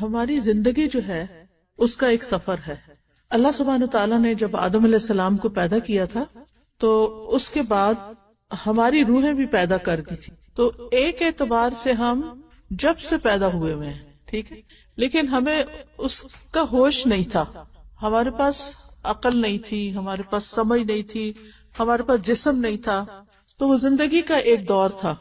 ہماری زندگی جو ہے اس کا ایک سفر ہے. اللہ سبحانہ تعالیٰ نے جب آدم علیہ السلام کو پیدا کیا تھا تو اس کے بعد ہماری روحیں بھی پیدا کر دی تھی. تو ایک اعتبار سے ہم جب سے پیدا ہوئے ہیں، ٹھیک ہے، لیکن ہمیں اس کا ہوش نہیں تھا. ہمارے پاس عقل نہیں تھی، ہمارے پاس سمجھ نہیں تھی، ہمارے پاس جسم نہیں تھا. تو وہ زندگی کا ایک دور تھا.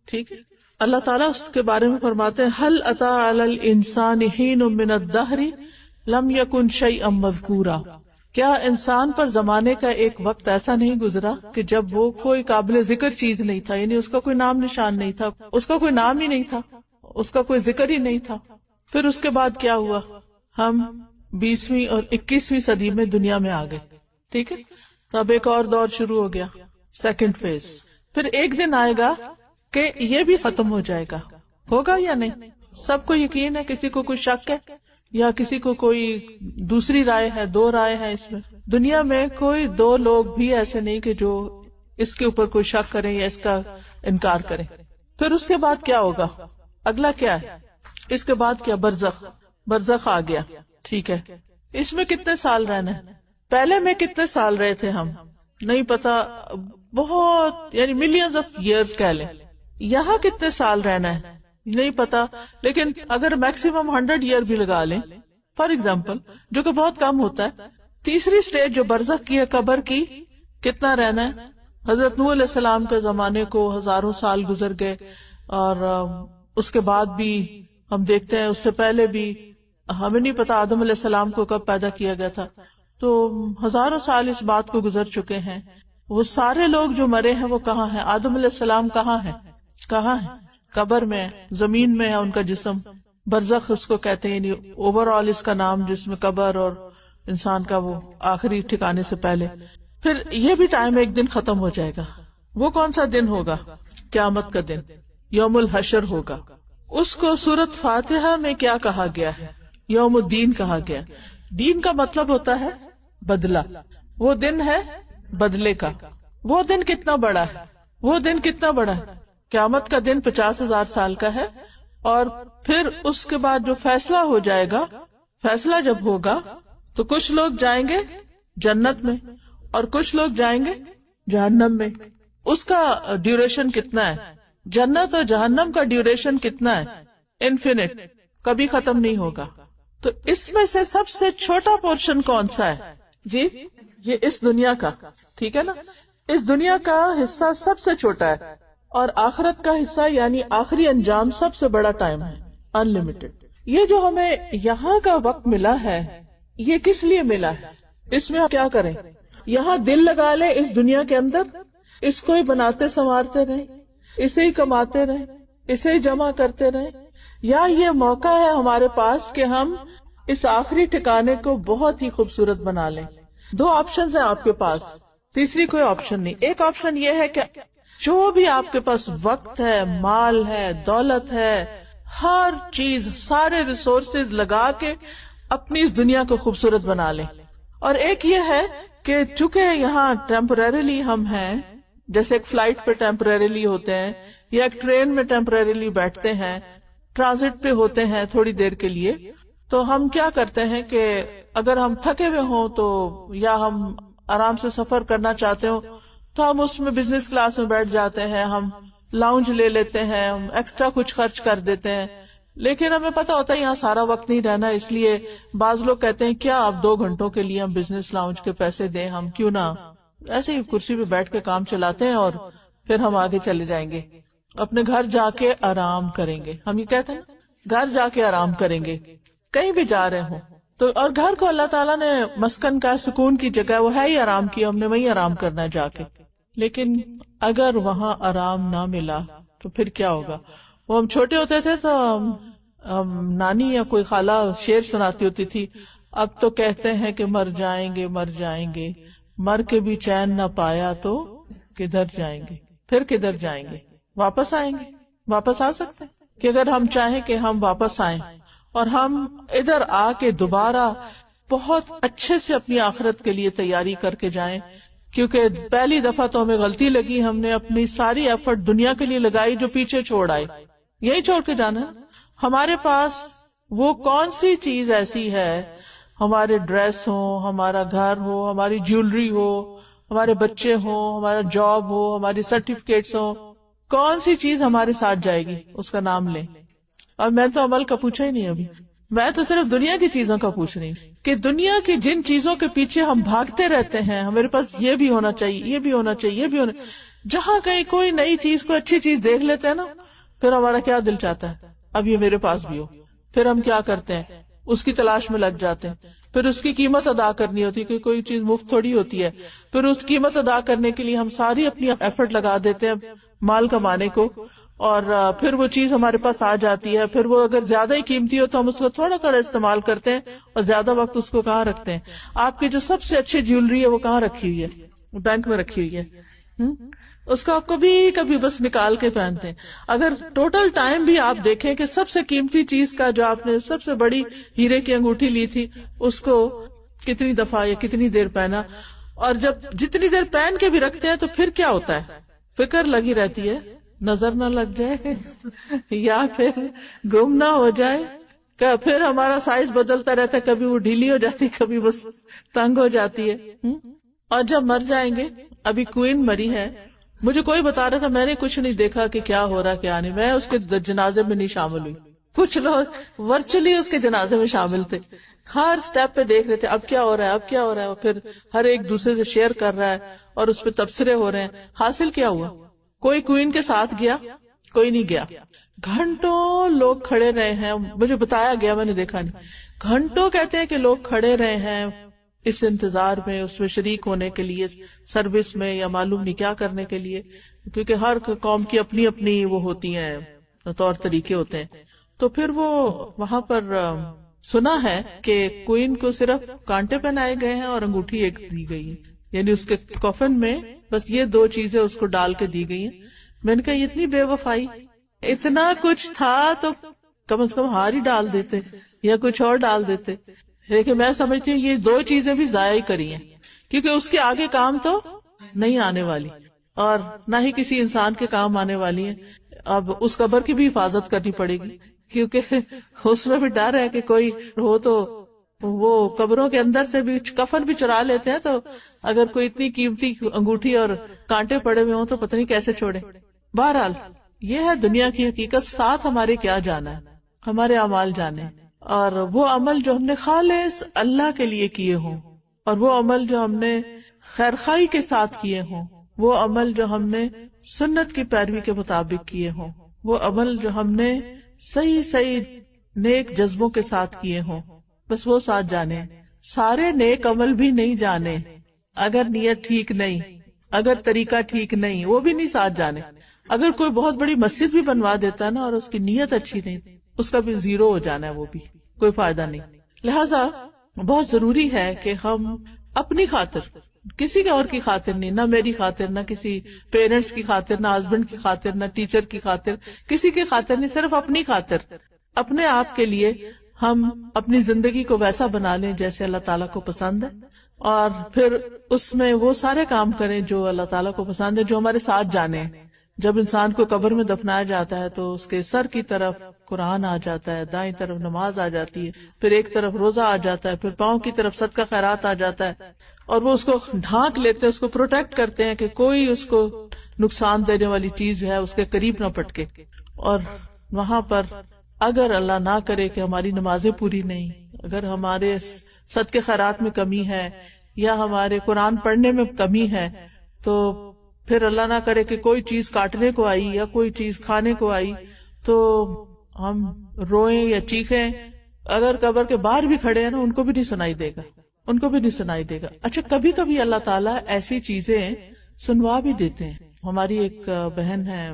ٹھیک ہے. اللہ تعالیٰ اس کے بارے میں فرماتے ہیں هل اتى على الانسان حين من الدهر لم يكن شيئا مذكورا. کیا انسان پر زمانے کا ایک وقت ایسا نہیں گزرا کہ جب وہ کوئی قابل ذکر چیز نہیں تھا، یعنی اس کا کوئی نام نشان نہیں تھا، اس کا کوئی نام ہی نہیں تھا، اس کا کوئی ذکر ہی نہیں تھا. پھر اس کے بعد کیا ہوا؟ ہم 20ویں اور 21ویں صدی میں دنیا میں آ گئے. ٹھیک ہے. تو اب ایک اور دور شروع ہو گیا، سیکنڈ فیز. پھر ایک دن آئے گا کہ یہ بھی ختم ہو جائے گا. ہوگا یا نہیں؟ سب کو یقین ہے؟ کسی کو کوئی شک ہے یا کسی کو کوئی دوسری رائے ہے؟ دو رائے ہے اس میں. دنیا میں کوئی دو لوگ بھی ایسے نہیں کہ جو اس کے اوپر کوئی شک کریں یا اس کا انکار کریں. پھر اس کے بعد کیا ہوگا؟ اگلا کیا ہے؟ اس کے بعد کیا؟ برزخ. برزخ آ گیا. ٹھیک ہے. اس میں کتنے سال رہنا ہے؟ پہلے میں کتنے سال رہے تھے ہم نہیں پتا، بہت، یعنی ملینز آف ایئرز کہہ لیں. یہاں کتنے سال رہنا ہے نہیں پتا، لیکن اگر میکسیمم 100 ایئر بھی لگا لیں فار ایگزامپل، جو کہ بہت کم ہوتا ہے. تیسری سٹیج جو برزخ کی ہے، قبر کی، کتنا رہنا ہے؟ حضرت نوح علیہ السلام کے زمانے کو ہزاروں سال گزر گئے، اور اس کے بعد بھی ہم دیکھتے ہیں، اس سے پہلے بھی ہمیں نہیں پتا آدم علیہ السلام کو کب پیدا کیا گیا تھا. تو ہزاروں سال اس بات کو گزر چکے ہیں. وہ سارے لوگ جو مرے ہیں وہ کہاں ہیں؟ آدم علیہ السلام کہاں ہے؟ کہاں ہے؟ قبر میں، زمین میں ہے ان کا جسم. برزخ اس کو کہتے ہیں، یعنی اوور آل اس کا نام، جس میں قبر اور انسان کا وہ آخری ٹھکانے سے پہلے. پھر یہ بھی ٹائم ایک دن ختم ہو جائے گا. وہ کون سا دن ہوگا؟ قیامت کا دن، یوم الحشر ہوگا. اس کو سورۃ فاتحہ میں کیا کہا گیا ہے؟ یوم الدین کہا گیا. دین کا مطلب ہوتا ہے بدلہ. وہ دن ہے بدلے کا. وہ دن کتنا بڑا ہے؟ وہ دن کتنا بڑا ہے؟ قیامت کا دن 50,000 سال کا ہے. اور پھر اس کے بعد جو فیصلہ ہو جائے گا، فیصلہ جب ہوگا تو کچھ لوگ جائیں گے جنت میں اور کچھ لوگ جائیں گے جہنم میں. اس کا ڈیوریشن کتنا ہے؟ جنت اور جہنم کا ڈیوریشن کتنا ہے؟ انفینٹ، کبھی ختم نہیں ہوگا. تو اس میں سے سب سے چھوٹا پورشن کون سا ہے؟ جی، یہ اس دنیا کا. ٹھیک ہے نا. اس دنیا کا حصہ سب سے چھوٹا ہے، اور آخرت کا حصہ یعنی آخری انجام سب سے بڑا ٹائم ہے، ان لمیٹڈ. یہ جو ہمیں یہاں کا وقت ملا ہے، یہ کس لیے ملا ہے؟ اس میں کیا کریں؟ یہاں دل لگا لیں اس دنیا کے اندر، اس کو ہی بناتے سنوارتے رہیں، اسے ہی کماتے رہیں، اسے ہی جمع کرتے رہیں، یا یہ موقع ہے ہمارے پاس کہ ہم اس آخری ٹھکانے کو بہت ہی خوبصورت بنا لیں. دو آپشنز ہیں آپ کے پاس، تیسری کوئی آپشن نہیں. ایک آپشن یہ ہے کہ جو بھی آپ کے پاس وقت ہے، مال ہے، دولت ہے، ہر چیز، سارے ریسورسز لگا کے اپنی اس دنیا کو خوبصورت بنا لیں. اور ایک یہ ہے کہ چونکہ یہاں ٹیمپریریلی ہم ہیں، جیسے ایک فلائٹ پہ ٹیمپریریلی ہوتے ہیں یا ایک ٹرین میں ٹیمپریریلی بیٹھتے ہیں، ٹرانزٹ پہ ہوتے ہیں تھوڑی دیر کے لیے، تو ہم کیا کرتے ہیں کہ اگر ہم تھکے ہوئے ہوں تو، یا ہم آرام سے سفر کرنا چاہتے ہوں تو ہم اس میں بزنس کلاس میں بیٹھ جاتے ہیں، ہم لاؤنج لے لیتے ہیں، ہم ایکسٹرا کچھ خرچ کر دیتے ہیں. لیکن ہمیں پتا ہوتا ہے یہاں سارا وقت نہیں رہنا، اس لیے بعض لوگ کہتے ہیں کیا آپ 2 گھنٹوں کے لیے ہم بزنس لاؤنج کے پیسے دیں، ہم کیوں نہ ایسے ہی کرسی پہ بیٹھ کے کام چلاتے ہیں اور پھر ہم آگے چلے جائیں گے، اپنے گھر جا کے آرام کریں گے. ہم یہ کہتے ہیں گھر جا کے آرام کریں گے، کہیں بھی جا رہے ہوں تو. اور گھر کو اللہ تعالیٰ نے مسکن کا، سکون کی جگہ، وہ ہے ہی آرام کی، ہم نے وہیں آرام کرنا ہے جا کے. لیکن اگر وہاں آرام نہ ملا تو پھر کیا ہوگا؟ وہ ہم چھوٹے ہوتے تھے تو نانی یا کوئی خالہ شعر سناتی ہوتی تھی، اب تو کہتے ہیں کہ مر جائیں گے مر جائیں گے، مر کے بھی چین نہ پایا تو کدھر جائیں گے. پھر کدھر جائیں گے؟ واپس آئیں گے؟ واپس آ سکتے ہیں کہ اگر ہم چاہیں کہ ہم واپس آئیں اور ہم ادھر آ کے دوبارہ بہت اچھے سے اپنی آخرت کے لیے تیاری کر کے جائیں، کیونکہ پہلی دفعہ تو ہمیں غلطی لگی، ہم نے اپنی ساری ایفرٹ دنیا کے لیے لگائی جو پیچھے چھوڑ آئے، یہی چھوڑ کے جانا ہے. ہمارے پاس وہ کون سی چیز ایسی ہے، ہمارے ڈریس ہو، ہمارا گھر ہو، ہماری جیولری ہو، ہمارے بچے ہوں، ہمارا جاب ہو، ہماری سرٹیفکیٹس ہو، کون سی چیز ہمارے ساتھ جائے گی، اس کا نام لیں. اور میں تو عمل کا پوچھا ہی نہیں ابھی، میں تو صرف دنیا کی چیزوں کا پوچھ رہی ہوں کہ دنیا کی جن چیزوں کے پیچھے ہم بھاگتے رہتے ہیں، ہمارے پاس یہ بھی ہونا چاہیے، یہ بھی ہونا چاہیے، یہ بھی ہونا، جہاں کہیں کوئی نئی چیز، کوئی اچھی چیز دیکھ لیتے ہیں نا، پھر ہمارا کیا دل چاہتا ہے اب یہ میرے پاس بھی ہو. پھر ہم کیا کرتے ہیں، اس کی تلاش میں لگ جاتے ہیں. پھر اس کی قیمت ادا کرنی ہوتی ہے، کیونکہ کوئی چیز مفت تھوڑی ہوتی ہے. پھر اس قیمت ادا کرنے کے لیے ہم ساری اپنی ایفرٹ لگا دیتے ہیں مال کمانے کو، اور پھر وہ چیز ہمارے پاس آ جاتی ہے. پھر وہ اگر زیادہ ہی قیمتی ہو تو ہم اس کو تھوڑا تھوڑا استعمال کرتے ہیں اور زیادہ وقت اس کو کہاں رکھتے ہیں. آپ کی جو سب سے اچھی جیولری ہے وہ کہاں رکھی ہوئی ہے؟ بینک میں رکھی ہوئی ہے. اس کو آپ کبھی کبھی بس نکال کے پہنتے ہیں. اگر ٹوٹل ٹائم بھی آپ دیکھیں کہ سب سے قیمتی چیز کا جو آپ نے سب سے بڑی ہیرے کی انگوٹھی لی تھی، اس کو کتنی دفعہ یا کتنی دیر پہنا، اور جب جتنی دیر پہن کے بھی رکھتے ہیں تو پھر کیا ہوتا ہے، فکر لگی رہتی ہے نظر نہ لگ جائے یا پھر گم نہ ہو جائے. پھر ہمارا سائز بدلتا رہتا ہے، کبھی وہ ڈھیلی ہو جاتی، کبھی وہ تنگ ہو جاتی ہے. اور جب مر جائیں گے، ابھی کوئین مری ہے، مجھے کوئی بتا رہا تھا، میں نے کچھ نہیں دیکھا کہ کیا ہو رہا کیا نہیں، میں اس کے جنازے میں نہیں شامل ہوئی. کچھ لوگ ورچولی اس کے جنازے میں شامل تھے، ہر سٹیپ پہ دیکھ رہے تھے اب کیا ہو رہا ہے، اب کیا ہو رہا ہے. پھر ہر ایک دوسرے سے شیئر کر رہا ہے اور اس پہ تبصرے ہو رہے ہیں. حاصل کیا ہوا؟ کوئی کوئین کے ساتھ گیا؟ کوئی نہیں گیا. گھنٹوں لوگ کھڑے رہے ہیں، مجھے بتایا گیا، میں نے دیکھا نہیں. گھنٹوں کہتے ہیں کہ لوگ کھڑے رہے ہیں اس انتظار میں، اس میں شریک ہونے کے لیے، سروس میں یا معلوم نہیں کیا کرنے کے لیے، کیونکہ ہر قوم کی اپنی اپنی وہ ہوتی ہیں طور طریقے ہوتے ہیں. تو پھر وہ وہاں پر سنا ہے کہ کوئین کو صرف کانٹے پہنائے گئے ہیں اور انگوٹھی ایک دی گئی ہے، یعنی اس کے کفن میں بس یہ دو چیزیں اس کو ڈال کے دی گئی ہیں. میں نے کہا یہ اتنی بے وفائی، اتنا کچھ تھا تو کم از کم ہار ہی ڈال دیتے یا کچھ اور ڈال دیتے. لیکن میں سمجھتی ہوں یہ دو چیزیں بھی ضائع ہی کری ہیں، کیونکہ اس کے آگے کام تو نہیں آنے والی اور نہ ہی کسی انسان کے کام آنے والی ہیں. اب اس قبر کی بھی حفاظت کرنی پڑے گی، کیونکہ اس میں بھی ڈر ہے کہ کوئی ہو تو وہ قبروں کے اندر سے بھی کفن بھی چرا لیتے ہیں، تو اگر کوئی اتنی قیمتی انگوٹھی اور کانٹے پڑے ہوئے ہوں تو پتہ نہیں کیسے چھوڑے. بہرحال یہ ہے دنیا کی حقیقت. ساتھ ہمارے کیا جانا ہے، ہمارے اعمال جانے، اور وہ عمل جو ہم نے خالص اللہ کے لیے کیے ہوں، اور وہ عمل جو ہم نے خیرخواہی کے ساتھ کیے ہوں، وہ عمل جو ہم نے سنت کی پیروی کے مطابق کیے ہوں، وہ عمل جو ہم نے صحیح نیک جذبوں کے ساتھ کیے ہوں، بس وہ ساتھ جانے. سارے نیک عمل بھی نہیں جانے اگر نیت ٹھیک نہیں، اگر طریقہ ٹھیک نہیں، وہ بھی نہیں ساتھ جانے. اگر کوئی بہت بڑی مسجد بھی بنوا دیتا ہے نا اور اس کی نیت اچھی نہیں، اس کا بھی زیرو ہو جانا ہے، وہ بھی کوئی فائدہ نہیں. لہذا بہت ضروری ہے کہ ہم اپنی خاطر، کسی اور کی خاطر نہیں، نہ میری خاطر، نہ کسی پیرنٹس کی خاطر، نہ ہسبینڈ کی خاطر، نہ ٹیچر کی خاطر، کسی کی خاطر نہیں، صرف اپنی خاطر، اپنے آپ کے لیے ہم اپنی زندگی کو ویسا بنا لیں جیسے اللہ تعالیٰ کو پسند ہے، اور پھر اس میں وہ سارے کام کریں جو اللہ تعالیٰ کو پسند ہے، جو ہمارے ساتھ جانے. جب انسان کو قبر میں دفنایا جاتا ہے تو اس کے سر کی طرف قرآن آ جاتا ہے، دائیں طرف نماز آ جاتی ہے، پھر ایک طرف روزہ آ جاتا ہے، پھر پاؤں کی طرف صدقہ خیرات آ جاتا ہے، اور وہ اس کو ڈھانک لیتے ہیں، اس کو پروٹیکٹ کرتے ہیں کہ کوئی اس کو نقصان دینے والی چیز جو ہے اس کے قریب نہ پٹکے. اور وہاں پر اگر اللہ نہ کرے کہ ہماری نمازیں پوری نہیں، اگر ہمارے صدقے خیرات میں کمی ہے یا ہمارے قرآن پڑھنے میں کمی ہے، تو پھر اللہ نہ کرے کہ کوئی چیز کاٹنے کو آئی یا کوئی چیز کھانے کو آئی تو ہم روئیں یا چیخیں. اگر قبر کے باہر بھی کھڑے ہیں نا، ان کو بھی نہیں سنائی دے گا، ان کو بھی نہیں سنائی دے گا. اچھا کبھی کبھی اللہ تعالیٰ ایسی چیزیں سنوا بھی دیتے ہیں. ہماری ایک بہن ہے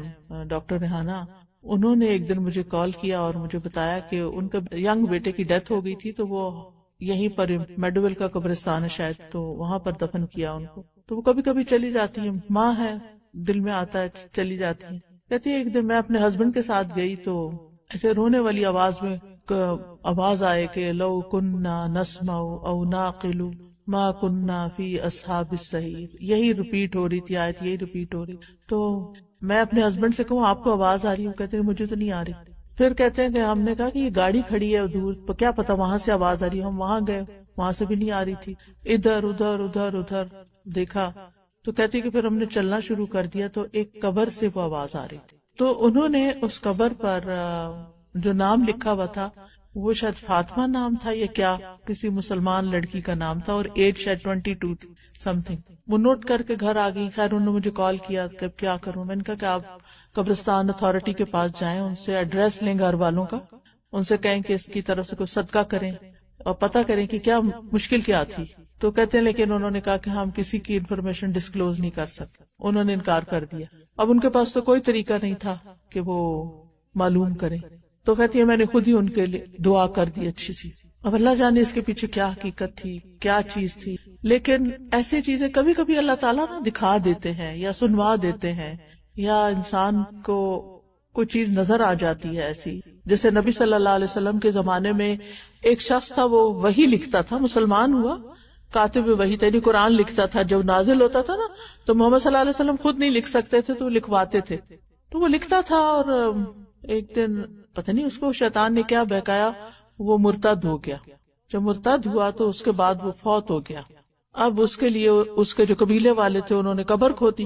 ڈاکٹر ریحانہ، انہوں نے ایک دن مجھے کال کیا اور مجھے بتایا کہ ان کا ینگ بیٹے کی ڈیتھ ہو گئی تھی، تو وہ یہیں پر میڈویل کا قبرستان ہے شاید، تو وہاں پر دفن کیا ان کو. تو وہ کبھی کبھی چلی جاتی ہیں، ماں ہے، دل میں آتا ہے، چلی جاتی ہیں. کہتی ہے ایک دن میں اپنے ہسبینڈ کے ساتھ گئی تو ایسے رونے والی آواز میں آواز آئے کہ لو کننا نسمع او ناقل ما کننا فی اصحاب السعیر. یہی ریپیٹ ہو رہی تھی آیت، یہی ریپیٹ ہو رہی. تو میں اپنے ہسبینڈ سے کہوں آپ کو آواز آ رہی ہے؟ وہ کہتے ہیں مجھے تو نہیں آ رہی. پھر کہتے ہیں کہ ہم نے کہا کہ یہ گاڑی کھڑی ہے دور، تو کیا پتا وہاں سے آواز آ رہی ہے. ہم وہاں گئے، وہاں سے بھی نہیں آ رہی تھی. ادھر ادھر ادھر ادھر دیکھا تو کہتی کہ پھر ہم نے چلنا شروع کر دیا تو ایک قبر سے وہ آواز آ رہی تھی. تو انہوں نے اس قبر پر جو نام لکھا ہوا تھا وہ شاید فاطمہ نام تھا یا کیا، کسی مسلمان لڑکی کا نام تھا، اور ایج شاید 22 تھی سم تھنگ. وہ نوٹ کر کے گھر آ گئی. خیر انہوں نے مجھے کال کیا کہ کیا کروں. میں نے کہا کہ آپ قبرستان اتھارٹی کے پاس جائیں، ان سے ایڈریس لیں گھر والوں کا، ان سے کہیں کہ اس کی طرف سے کوئی صدقہ کریں اور پتہ کریں کہ کیا مشکل کیا تھی. تو کہتے ہیں لیکن انہوں نے کہا کہ ہم کسی کی انفارمیشن ڈسکلوز نہیں کر سکتے. انہوں نے انکار کر دیا. اب ان کے پاس تو کوئی طریقہ نہیں تھا کہ وہ معلوم کریں. تو کہتی ہے میں نے خود ہی ان کے لیے دعا کر دی اچھی سی. اب اللہ جانے اس کے پیچھے کیا حقیقت تھی، کیا چیز تھی. لیکن ایسی چیزیں کبھی کبھی اللہ تعالیٰ نہ دکھا دیتے ہیں یا سنوا دیتے ہیں، یا انسان کو کوئی چیز نظر آ جاتی ہے ایسی. جیسے نبی صلی اللہ علیہ وسلم کے زمانے میں ایک شخص تھا، وہ وحی لکھتا تھا، مسلمان ہوا، کاتب وحی یعنی قرآن لکھتا تھا. جب نازل ہوتا تھا نا تو محمد صلی اللہ علیہ وسلم خود نہیں لکھ سکتے تھے تو وہ لکھواتے تھے. تو وہ لکھتا تھا اور ایک دن پتہ نہیں اس کو شیطان نے کیا بہکایا، وہ مرتد ہو گیا. جب مرتد ہوا تو اس کے بعد وہ فوت ہو گیا. اب اس کے لیے اس کے جو قبیلے والے تھے انہوں نے قبر کھودی،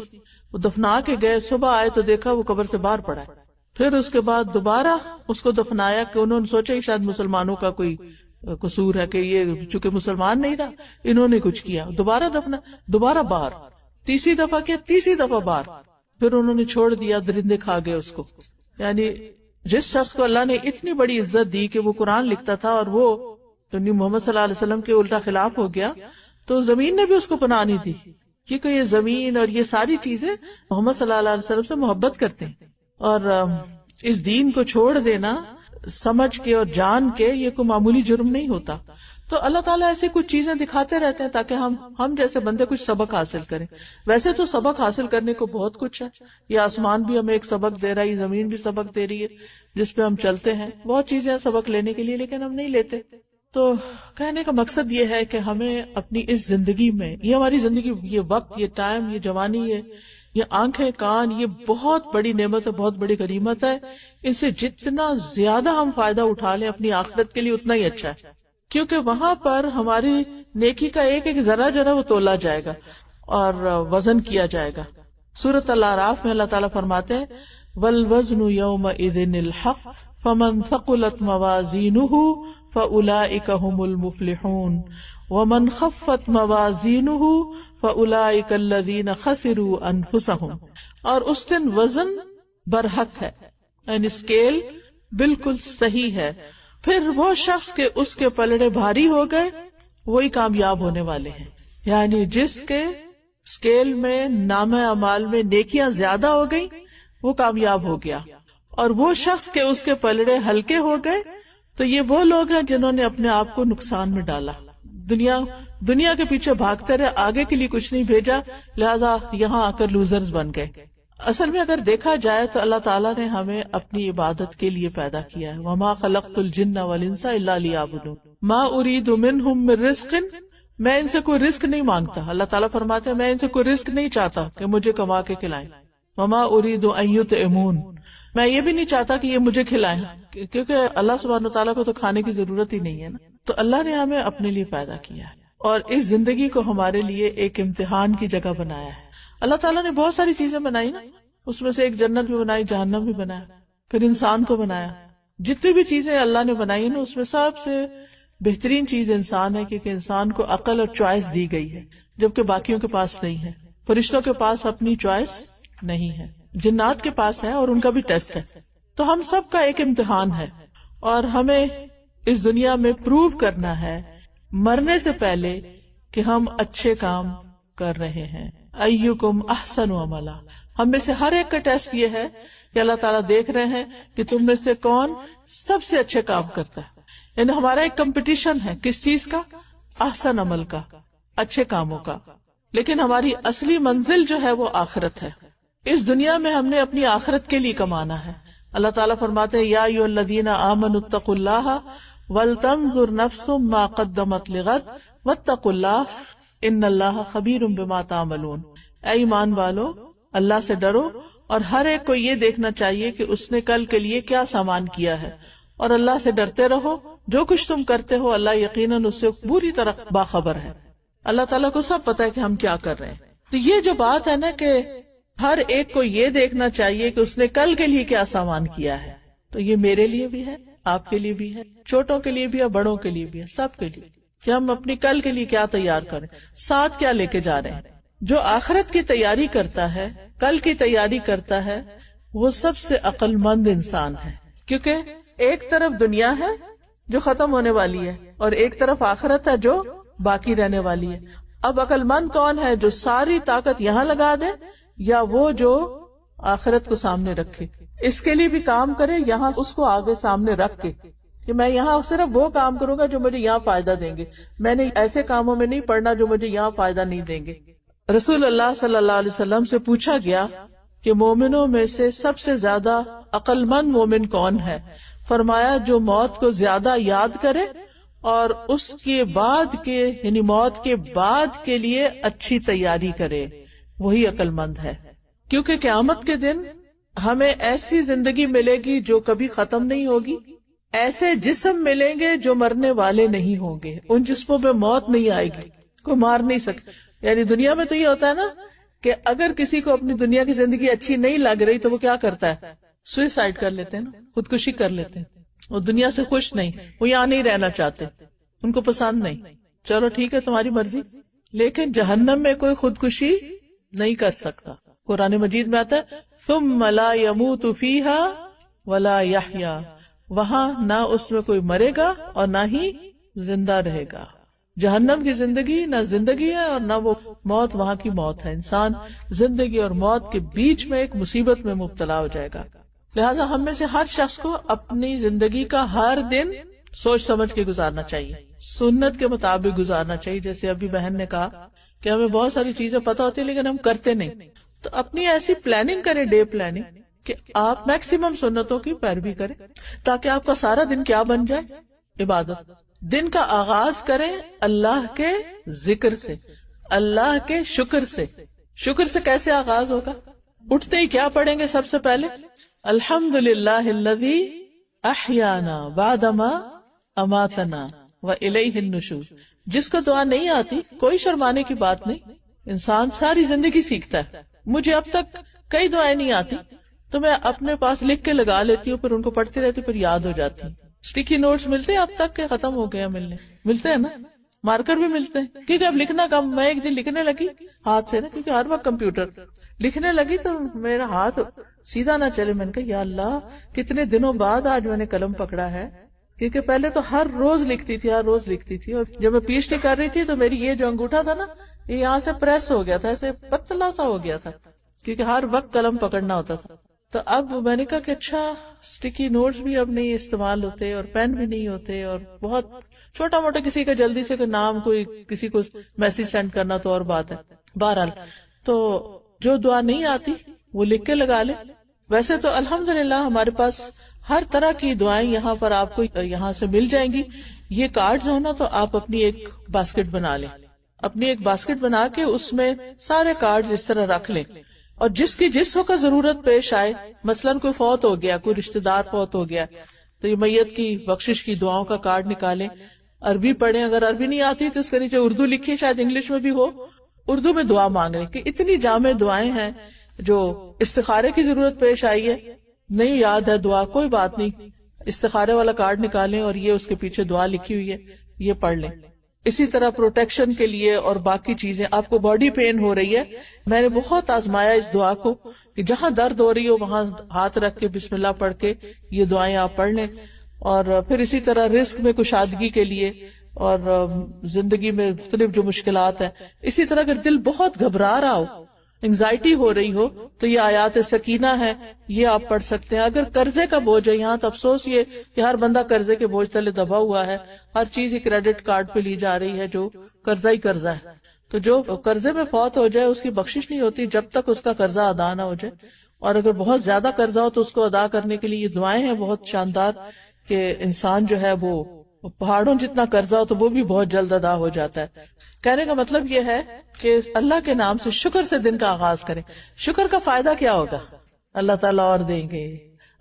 وہ دفنا کے گئے. صبح آئے تو دیکھا وہ قبر سے باہر پڑا ہے. پھر اس کے بعد دوبارہ اس کو دفنایا کہ انہوں نے سوچا کہ شاید مسلمانوں کا کوئی قصور ہے کہ یہ چونکہ مسلمان نہیں رہا انہوں نے کچھ کیا. دوبارہ دفنا، دوبارہ باہر، تیسری دفعہ کیا، تیسری دفعہ باہر. پھر انہوں نے چھوڑ دیا، درندے کھا گئے اس کو. یعنی جس شخص کو اللہ نے اتنی بڑی عزت دی کہ وہ قرآن لکھتا تھا اور وہ محمد صلی اللہ علیہ وسلم کے الٹا خلاف ہو گیا، تو زمین نے بھی اس کو پناہ نہیں دی، کیونکہ یہ زمین اور یہ ساری چیزیں محمد صلی اللہ علیہ وسلم سے محبت کرتے ہیں. اور اس دین کو چھوڑ دینا سمجھ کے اور جان کے یہ کوئی معمولی جرم نہیں ہوتا. تو اللہ تعالیٰ ایسی کچھ چیزیں دکھاتے رہتے ہیں تاکہ ہم جیسے بندے کچھ سبق حاصل کریں. ویسے تو سبق حاصل کرنے کو بہت کچھ ہے. یہ آسمان بھی ہمیں ایک سبق دے رہا ہے، یہ زمین بھی سبق دے رہی ہے جس پہ ہم چلتے ہیں. بہت چیزیں ہیں سبق لینے کے لیے لیکن ہم نہیں لیتے. تو کہنے کا مقصد یہ ہے کہ ہمیں اپنی اس زندگی میں، یہ ہماری زندگی، یہ وقت، یہ ٹائم، یہ جوانی، یہ آنکھیں، کان، یہ بہت بڑی نعمت ہے، بہت بڑی غنیمت ہے. ان سے جتنا زیادہ ہم فائدہ اٹھا لیں اپنی آخرت کے لیے اتنا ہی اچھا ہے، کیونکہ وہاں پر ہماری نیکی کا ایک ایک ذرہ جو ہے وہ تولا جائے گا اور وزن کیا جائے گا. سورۃ الاعراف میں اللہ تعالیٰ فرماتے ہیں وَالْوَزْنُ يَوْمَئِذٍ الْحَقُّ فَمَنْ ثَقُلَتْ مَوَازِينُهُ فَأُولَئِكَ هُمُ الْمُفْلِحُونَ وَمَنْ خَفَّتْ مَوَازِينُهُ فَأُولَئِكَ الَّذِينَ خَسِرُوا أَنفُسَهُمْ. اور اس دن وزن برحق ہے، یعنی اسکیل بالکل صحیح ہے. پھر وہ شخص کے اس کے پلڑے بھاری ہو گئے وہی کامیاب ہونے والے ہیں. یعنی جس کے اسکیل میں نامہ اعمال میں نیکیاں زیادہ ہو گئی وہ کامیاب ہو گیا، اور وہ شخص کے اس کے پلڑے ہلکے ہو گئے تو یہ وہ لوگ ہیں جنہوں نے اپنے آپ کو نقصان میں ڈالا. دنیا کے پیچھے بھاگتے رہے، آگے کے لیے کچھ نہیں بھیجا، لہذا یہاں آ کر لوزرز بن گئے. اصل میں اگر دیکھا جائے تو اللہ تعالیٰ نے ہمیں اپنی عبادت کے لیے پیدا کیا ہے. وَمَا خَلَقْتُ الْجِنَّ وَالْإِنسَ إِلَّا لِيَعْبُدُونِ مَا أُرِيدُ مِنْهُمْ مِنْ رِزْقٍ. میں ان سے کوئی رزق نہیں مانگتا. اللہ تعالیٰ فرماتے ہیں میں ان سے کوئی رزق نہیں چاہتا کہ مجھے کما کے کھلائیں. وَمَا أُرِيدُ أَن يُطْعِمُونِ. میں یہ بھی نہیں چاہتا کہ یہ مجھے کھلائیں، کیونکہ اللہ سبحانہ وتعالیٰ کو تو کھانے کی ضرورت ہی نہیں ہے نا. تو اللہ نے ہمیں اپنے لیے پیدا کیا ہے اور اس زندگی کو ہمارے لیے ایک امتحان کی جگہ بنایا ہے. اللہ تعالیٰ نے بہت ساری چیزیں بنائی نا، اس میں سے ایک جنت بھی بنائی، جہنم بھی بنایا، پھر انسان کو بنایا. جتنی بھی چیزیں اللہ نے بنائی نا اس میں سب سے بہترین چیز انسان ہے، کیونکہ انسان کو عقل اور چوائس دی گئی ہے جبکہ باقیوں کے پاس نہیں ہے. فرشتوں کے پاس اپنی چوائس نہیں ہے، جنات کے پاس ہے اور ان کا بھی ٹیسٹ ہے. تو ہم سب کا ایک امتحان ہے اور ہمیں اس دنیا میں پروو کرنا ہے مرنے سے پہلے کہ ہم اچھے کام کر رہے ہیں. ایکم احسن عملا. ہم میں سے ہر ایک کا ٹیسٹ یہ ہے کہ اللہ تعالیٰ دیکھ رہے ہیں کہ تم میں سے کون سب سے اچھے کام کرتا ہے. یعنی ہمارا ایک کمپٹیشن ہے کس چیز کا؟ احسن عمل کا، اچھے کاموں کا. لیکن ہماری اصلی منزل جو ہے وہ آخرت ہے. اس دنیا میں ہم نے اپنی آخرت کے لیے کمانا ہے. اللہ تعالیٰ فرماتے ہیں یا ایھا الذین آمنوا اتقوا اللہ ولتنظر نفس ما قدمت لغد واتقوا اللہ ان اللہ خبیر بما تعملون. اے ایمان والو، اللہ سے ڈرو اور ہر ایک کو یہ دیکھنا چاہیے کہ اس نے کل کے لیے کیا سامان کیا ہے، اور اللہ سے ڈرتے رہو. جو کچھ تم کرتے ہو اللہ یقیناً اس سے پوری طرح باخبر ہے. اللہ تعالیٰ کو سب پتا ہے کہ ہم کیا کر رہے ہیں. تو یہ جو بات ہے نا کہ ہر ایک کو یہ دیکھنا چاہیے کہ اس نے کل کے لیے کیا سامان کیا ہے، تو یہ میرے لیے بھی ہے، آپ کے لیے بھی ہے، چھوٹوں کے لیے بھی ہے، بڑوں کے لیے بھی ہے، سب کے لیے، کہ ہم اپنی کل کے لیے کیا تیار کریں، ساتھ کیا لے کے جا رہے ہیں. جو آخرت کی تیاری کرتا ہے، کل کی تیاری کرتا ہے، وہ سب سے عقل مند انسان ہے. کیونکہ ایک طرف دنیا ہے جو ختم ہونے والی ہے اور ایک طرف آخرت ہے جو باقی رہنے والی ہے. اب عقل مند کون ہے؟ جو ساری طاقت یہاں لگا دے یا وہ جو آخرت کو سامنے رکھے، اس کے لیے بھی کام کرے یہاں اس کو آگے سامنے رکھ کے کہ میں یہاں صرف وہ کام کروں گا جو مجھے یہاں فائدہ دیں گے، میں نے ایسے کاموں میں نہیں پڑنا جو مجھے یہاں فائدہ نہیں دیں گے. رسول اللہ صلی اللہ علیہ وسلم سے پوچھا گیا کہ مومنوں میں سے سب سے زیادہ عقل مند مومن کون ہے؟ فرمایا جو موت کو زیادہ یاد کرے اور اس کے بعد کے یعنی موت کے بعد کے لیے اچھی تیاری کرے، وہی عقل مند ہے. کیونکہ قیامت کے دن ہمیں ایسی زندگی ملے گی جو کبھی ختم نہیں ہوگی، ایسے جسم ملیں گے جو مرنے والے نہیں ہوں گے، ان جسموں پہ موت نہیں آئے گی، کوئی مار نہیں سکتا. یعنی دنیا میں تو یہ ہوتا ہے نا کہ اگر کسی کو اپنی دنیا کی زندگی اچھی نہیں لگ رہی تو وہ کیا کرتا ہے؟ سوئسائڈ کر لیتے ہیں نا، خودکشی کر لیتے ہیں. وہ دنیا سے خوش نہیں، وہ یہاں نہیں رہنا چاہتے، ان کو پسند نہیں. چلو ٹھیک ہے تمہاری مرضی، لیکن جہنم میں کوئی خودکشی نہیں کر سکتا. قرآن مجید میں آتا ہے ثم لا يموت فيها ولا يحيا، وہاں نہ اس میں کوئی مرے گا اور نہ ہی زندہ رہے گا. جہنم کی زندگی نہ زندگی ہے اور نہ وہ موت وہاں کی موت ہے. انسان زندگی اور موت کے بیچ میں ایک مصیبت میں مبتلا ہو جائے گا. لہٰذا ہم میں سے ہر شخص کو اپنی زندگی کا ہر دن سوچ سمجھ کے گزارنا چاہیے، سنت کے مطابق گزارنا چاہیے. جیسے ابھی بہن نے کہا کہ ہمیں بہت ساری چیزیں پتہ ہوتی ہیں لیکن ہم کرتے نہیں، تو اپنی ایسی پلاننگ کریں، ڈے پلاننگ، کہ آپ میکسیمم سنتوں کی پیروی کریں تاکہ آپ کا سارا دن کیا بن جائے؟ عبادت. دن کا آغاز کریں اللہ کے ذکر سے، اللہ کے شکر سے. شکر سے کیسے آغاز ہوگا؟ اٹھتے ہی کیا پڑھیں گے سب سے پہلے؟ الحمدللہ الذی احیانا بعدما اماتنا والیہ النشور. جس کو دعا نہیں آتی کوئی شرمانے کی بات نہیں، انسان ساری زندگی سیکھتا ہے. مجھے اب تک کئی دعائیں نہیں آتی تو میں اپنے پاس لکھ کے لگا لیتی ہوں، پھر ان کو پڑھتی رہتی، پھر یاد ہو جاتی. اسٹیکی نوٹس ملتے ہیں اب تک کہ ختم ہو گیا؟ ملتے ہیں نا. مارکر بھی ملتے ہیں کیونکہ اب لکھنا کم. میں ایک دن لکھنے لگی ہاتھ سے نا، کیونکہ ہر وقت کمپیوٹر لکھنے لگی تو میرا ہاتھ سیدھا نہ چلے. میں نے کہا یا اللہ کتنے دنوں بعد آج میں نے قلم پکڑا ہے، کیونکہ پہلے تو ہر روز لکھتی تھی، اور جب میں پی ایچ ڈی کر رہی تھی تو میری یہ جو انگوٹھا تھا نا یہ یہاں سے پریس ہو گیا تھا، ایسے پتلا سا ہو گیا تھا کیونکہ ہر وقت قلم پکڑنا ہوتا تھا. تو اب میں نے کہا کہ اچھا اسٹیکی نوٹس بھی اب نہیں استعمال ہوتے اور پین بھی نہیں ہوتے، اور بہت چھوٹا موٹا کسی کا جلدی سے کوئی نام، کوئی کسی کو میسج سینڈ کرنا تو اور بات ہے. بہرحال تو جو دعا نہیں آتی وہ لکھ کے لگا لے. ویسے تو الحمدللہ ہمارے پاس ہر طرح کی دعائیں یہاں پر آپ کو یہاں سے مل جائیں گی. یہ کارڈز ہو نا تو آپ اپنی ایک باسکٹ بنا لیں، اپنی ایک باسکٹ بنا کے اس میں سارے کارڈز اس طرح رکھ لیں، اور جس کی جس وقت ضرورت پیش آئے، مثلاً کوئی فوت ہو گیا، کوئی رشتہ دار فوت ہو گیا تو یہ میت کی بخشش کی دعاؤں کا کارڈ نکالیں، عربی پڑھیں، اگر عربی نہیں آتی تو اس کے نیچے اردو لکھی، شاید انگلش میں بھی ہو، اردو میں دعا مانگ رہے کہ اتنی جامع دعائیں ہیں. جو استخارے کی ضرورت پیش آئی ہے، نہیں یاد ہے دعا، کوئی بات نہیں، استخارے والا کارڈ نکالیں اور یہ اس کے پیچھے دعا لکھی ہوئی ہے، یہ پڑھ لیں. اسی طرح پروٹیکشن کے لیے اور باقی چیزیں. آپ کو باڈی پین ہو رہی ہے، میں نے بہت آزمایا اس دعا کو کہ جہاں درد ہو رہی ہو وہاں ہاتھ رکھ کے بسم اللہ پڑھ کے یہ دعائیں آپ پڑھ لیں. اور پھر اسی طرح رزق میں کشادگی کے لیے اور زندگی میں مختلف جو مشکلات ہیں، اسی طرح اگر دل بہت گھبرا رہا ہو، انگزائٹی ہو رہی ہو تو یہ آیات سکینہ ہے، یہ آپ پڑھ سکتے ہیں. اگر قرضے کا بوجھ ہے، یہاں تو افسوس یہ کہ ہر بندہ قرضے کے بوجھ تلے دبا ہوا ہے، ہر چیز ہی کریڈٹ کارڈ پہ لی جا رہی ہے جو قرضہ ہی قرضہ ہے. تو جو قرضے میں فوت ہو جائے اس کی بخشش نہیں ہوتی جب تک اس کا قرضہ ادا نہ ہو جائے. اور اگر بہت زیادہ قرضہ ہو تو اس کو ادا کرنے کے لیے یہ دعائیں ہیں بہت شاندار کہ انسان جو ہے وہ پہاڑوں جتنا قرضہ ہو تو وہ بھی بہت جلد ادا ہو جاتا ہے. کہنے کا مطلب یہ ہے کہ اللہ کے نام سے شکر سے دن کا آغاز کریں. شکر کا فائدہ کیا ہوگا؟ اللہ تعالیٰ اور دیں گے،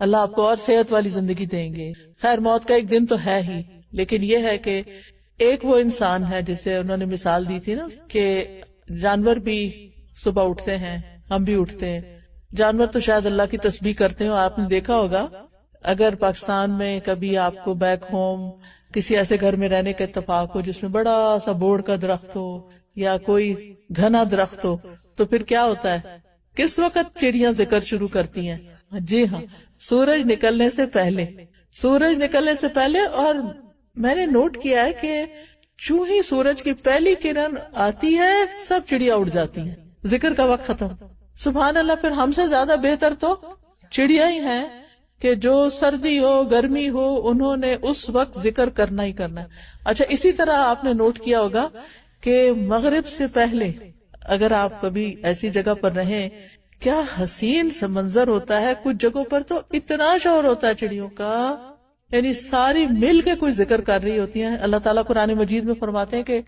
اللہ آپ کو اور صحت والی زندگی دیں گے. خیر موت کا ایک دن تو ہے ہی، لیکن یہ ہے کہ ایک وہ انسان ہے جسے انہوں نے مثال دی تھی نا کہ جانور بھی صبح اٹھتے ہیں، ہم بھی اٹھتے ہیں. جانور تو شاید اللہ کی تسبیح کرتے ہیں. آپ نے دیکھا ہوگا اگر پاکستان میں کبھی آپ کو بیک ہوم کسی ایسے گھر میں رہنے کا اتفاق ہو جس میں بڑا سا بوڑ کا درخت ہو یا کوئی گھنا درخت ہو، تو پھر کیا ہوتا ہے؟ کس وقت چڑیاں ذکر شروع کرتی ہیں؟ جی ہاں، سورج نکلنے سے پہلے. سورج نکلنے سے پہلے. اور میں نے نوٹ کیا ہے کہ چوں ہی سورج کی پہلی کرن آتی ہے سب چڑیا اڑ جاتی ہیں، ذکر کا وقت ختم. سبحان اللہ. پھر ہم سے زیادہ بہتر تو چڑیا ہی ہیں کہ جو سردی ہو گرمی ہو انہوں نے اس وقت ذکر کرنا ہی کرنا ہے. اچھا، اسی طرح آپ نے نوٹ کیا ہوگا کہ مغرب سے پہلے اگر آپ کبھی ایسی جگہ پر رہیں، کیا حسین سا منظر ہوتا ہے. کچھ جگہوں پر تو اتنا شور ہوتا ہے چڑیوں کا، یعنی ساری مل کے کوئی ذکر کر رہی ہوتی ہیں. اللہ تعالیٰ قرآن مجید میں فرماتے ہیں کہ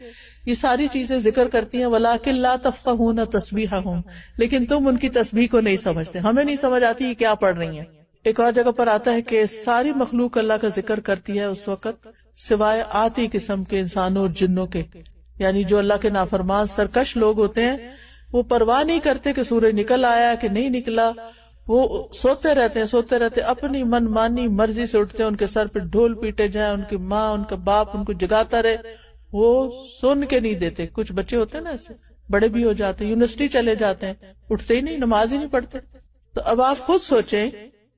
یہ ساری چیزیں ذکر کرتی ہیں، وَلَٰكِن لَا تَفْقَهُونَ تَسْبِيحَهُمْ، لیکن تم ان کی تسبیح کو نہیں سمجھتے. ہمیں نہیں سمجھ آتی یہ کیا پڑھ رہی ہیں. ایک اور جگہ پر آتا ہے کہ ساری مخلوق اللہ کا ذکر کرتی ہے اس وقت سوائے آتی قسم کے انسانوں اور جنوں کے، یعنی جو اللہ کے نافرمان سرکش لوگ ہوتے ہیں وہ پرواہ نہیں کرتے کہ سورج نکل آیا کہ نہیں نکلا. وہ سوتے رہتے ہیں اپنی من مانی مرضی سے اٹھتے ہیں. ان کے سر پہ ڈھول پیٹے جائیں، ان کی ماں ان کا باپ ان کو جگاتا رہے، وہ سن کے نہیں دیتے. کچھ بچے ہوتے ہیں نا ایسے، بڑے بھی ہو جاتے ہیں، یونیورسٹی چلے جاتے ہیں، اٹھتے ہی نہیں، نماز ہی نہیں پڑھتے. تو اب آپ خود سوچیں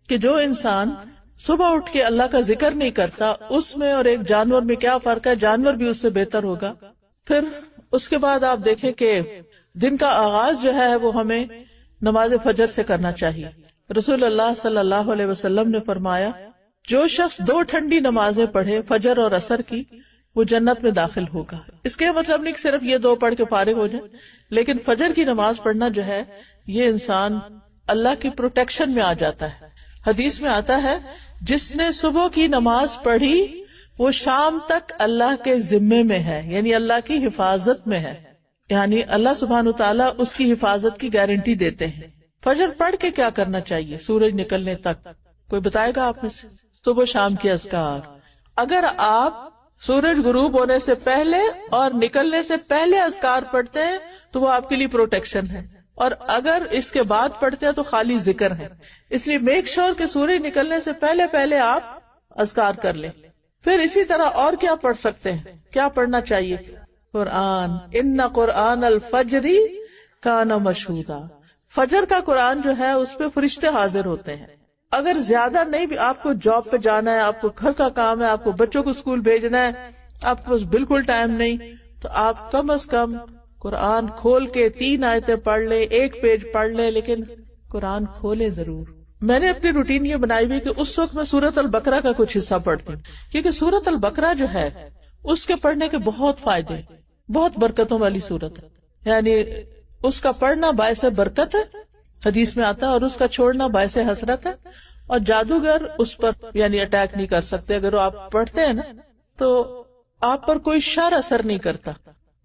کہ جو انسان صبح اٹھ کے اللہ کا ذکر نہیں کرتا، اس میں اور ایک جانور میں کیا فرق ہے. جانور بھی اس سے بہتر ہوگا. پھر اس کے بعد آپ دیکھیں کہ دن کا آغاز جو ہے وہ ہمیں نماز فجر سے کرنا چاہیے. رسول اللہ صلی اللہ علیہ وسلم نے فرمایا جو شخص 2 ٹھنڈی نمازیں پڑھے فجر اور عصر کی وہ جنت میں داخل ہوگا. اس کے مطلب نہیں کہ صرف یہ 2 پڑھ کے فارغ ہو جائیں، لیکن فجر کی نماز پڑھنا جو ہے یہ انسان اللہ کی پروٹیکشن میں آ جاتا ہے. حدیث میں آتا ہے جس نے صبح کی نماز پڑھی وہ شام تک اللہ کے ذمے میں ہے، یعنی اللہ کی حفاظت میں ہے، یعنی اللہ سبحانہ وتعالیٰ اس کی حفاظت کی گارنٹی دیتے ہیں. فجر پڑھ کے کیا کرنا چاہیے سورج نکلنے تک؟ کوئی بتائے گا آپ میں سے؟ صبح شام کے اذکار. اگر آپ سورج غروب ہونے سے پہلے اور نکلنے سے پہلے اذکار پڑھتے ہیں تو وہ آپ کے لیے پروٹیکشن ہے، اور اگر اس کے بعد پڑھتے ہیں تو خالی ذکر ہے. اس لیے میک شور کہ سورج نکلنے سے پہلے پہلے آپ اذکار کر لیں. پھر اسی طرح اور کیا پڑھ سکتے ہیں؟ کیا پڑھنا چاہیے؟ قرآن. ان قرآن الفجر کان مشہودا. فجر کا قرآن جو ہے اس پہ فرشتے حاضر ہوتے ہیں. اگر زیادہ نہیں بھی آپ کو جاب پہ جانا ہے، آپ کو گھر کا کام ہے، آپ کو بچوں کو اسکول بھیجنا ہے، آپ کے پاس بالکل ٹائم نہیں، تو آپ کم از کم قرآن کھول کے 3 آیتیں پڑھ لیں، 1 پیج پڑھ لیں، لیکن قرآن کھولے ضرور. میں نے اپنی روٹین یہ بنائی ہوئی کہ اس وقت میں سورۃ البقرہ کا کچھ حصہ پڑھتی ہوں، کیونکہ سورۃ البقرہ جو ہے اس کے پڑھنے کے بہت فائدے، بہت برکتوں والی سورت ہے. یعنی اس کا پڑھنا باعث برکت ہے، حدیث میں آتا ہے، اور اس کا چھوڑنا باعث حسرت ہے. اور جادوگر اس پر یعنی اٹیک نہیں کر سکتے. اگر آپ پڑھتے ہیں نا تو آپ پر کوئی شر اثر نہیں کرتا،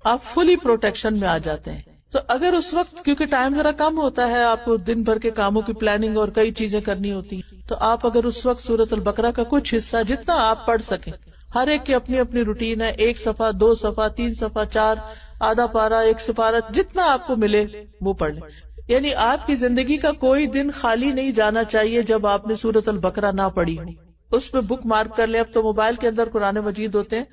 آپ فلی پروٹیکشن میں آ جاتے ہیں. تو اگر اس وقت کیونکہ ٹائم ذرا کم ہوتا ہے، آپ کو دن بھر کے کاموں کی پلاننگ اور کئی چیزیں کرنی ہوتی، تو آپ اگر اس وقت سورۃ البقرہ کا کچھ حصہ جتنا آپ پڑھ سکیں، ہر ایک کی اپنی اپنی روٹین ہے، 1 صفحہ 2 صفحہ 3 صفحہ 4 آدھا پارا 1 سپارہ جتنا آپ کو ملے وہ پڑھ لیں. یعنی آپ کی زندگی کا کوئی دن خالی نہیں جانا چاہیے جب آپ نے سورۃ البقرہ نہ پڑھی ہو. اس پہ بک مارک کر لیں. اب تو موبائل کے اندر قرآن مجید ہوتے ہیں،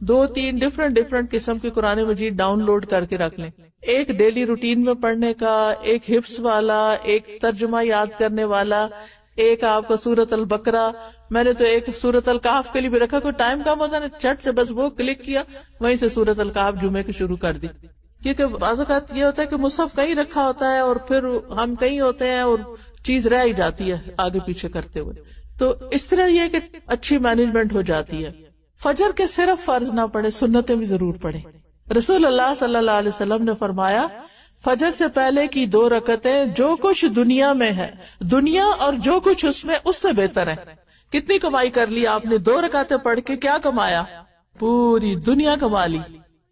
2-3 ڈفرنٹ قسم کے قرآن مجید ڈاؤن لوڈ کر کے رکھ لیں. ایک ڈیلی روٹین میں پڑھنے کا، ایک حفظ والا، ایک ترجمہ یاد کرنے والا، ایک آپ کا سورۃ البقرہ. میں نے تو ایک سورۃ الکہف کے لیے بھی رکھا، کوئی ٹائم کم ہوتا ہے چٹ سے بس وہ کلک کیا، وہیں سے سورۃ الکہف جمعے کی شروع کر دی. کیونکہ بعض اوقات یہ ہوتا ہے کہ مصحف کہیں رکھا ہوتا ہے اور پھر ہم کہیں ہوتے ہیں اور چیز رہ ہی جاتی ہے آگے پیچھے کرتے ہوئے. تو اس طرح یہ کہ اچھی مینجمنٹ ہو جاتی ہے. فجر کے صرف فرض نہ پڑھے، سنتیں بھی ضرور پڑھیں. رسول اللہ صلی اللہ علیہ وسلم نے فرمایا فجر سے پہلے کی 2 رکعتیں جو کچھ دنیا میں ہے، دنیا اور جو کچھ اس میں، اس سے بہتر ہے. کتنی کمائی کر لی آپ نے 2 رکعتیں پڑھ کے؟ کیا کمایا؟ پوری دنیا کما لی.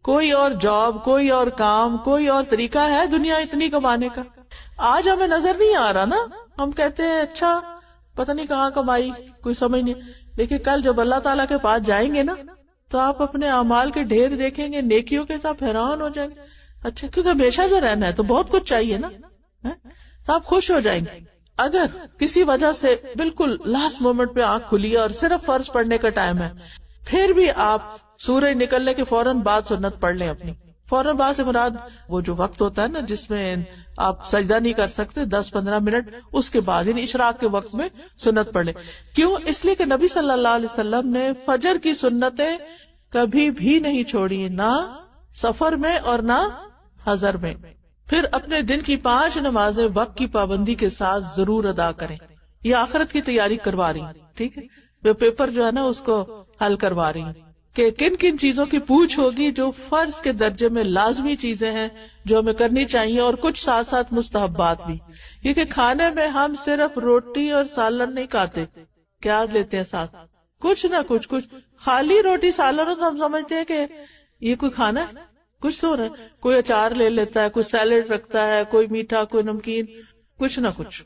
کوئی اور جاب، کوئی اور کام، کوئی اور طریقہ ہے دنیا اتنی کمانے کا؟ آج ہمیں نظر نہیں آ رہا نا ہم کہتے ہیں اچھا پتہ نہیں کہاں کمائی، کوئی سمجھ نہیں، لیکن کل جب اللہ تعالیٰ کے پاس جائیں گے نا تو آپ اپنے اعمال کے ڈھیر دیکھیں گے، نیکیوں کے، تو آپ حیران ہو جائیں گے. اچھا کیونکہ ہمیشہ جو رہنا ہے تو بہت کچھ چاہیے نا، تو آپ خوش ہو جائیں گے. اگر کسی وجہ سے بالکل لاسٹ مومنٹ پہ آنکھ کھلی ہے اور صرف فرض پڑھنے کا ٹائم ہے، پھر بھی آپ سورج نکلنے کے فوراً بعد سنت پڑھ لیں اپنی. فوراً بعد سے مراد وہ جو وقت ہوتا ہے نا جس میں آپ سجدہ نہیں کر سکتے 10-15 منٹ، اس کے بعد یعنی اشراق کے وقت میں سنت پڑھ لیں. کیوں؟ اس لیے کہ نبی صلی اللہ علیہ وسلم نے فجر کی سنتیں کبھی بھی نہیں چھوڑی، نہ سفر میں اور نہ حضر میں. پھر اپنے دن کی 5 نمازیں وقت کی پابندی کے ساتھ ضرور ادا کریں. یہ آخرت کی تیاری کروا رہی ہیں، ٹھیک ہے، وہ پیپر جو ہے نا اس کو حل کروا رہی ہیں کہ کن کن چیزوں کی پوچھ ہوگی جو فرض کے درجے میں لازمی چیزیں ہیں جو ہمیں کرنی چاہیے، اور کچھ ساتھ ساتھ مستحبات بھی. کیونکہ کھانے میں ہم صرف روٹی اور سالن نہیں کھاتے، کیا لیتے ہیں ساتھ؟ کچھ نہ کچھ. خالی روٹی سالن تو ہم سمجھتے ہیں کہ یہ کوئی کھانا ہے، کچھ تو ہو رہا ہے. کوئی اچار لے لیتا ہے، کوئی سیلیڈ رکھتا ہے، کوئی میٹھا، کوئی نمکین، کچھ نہ کچھ.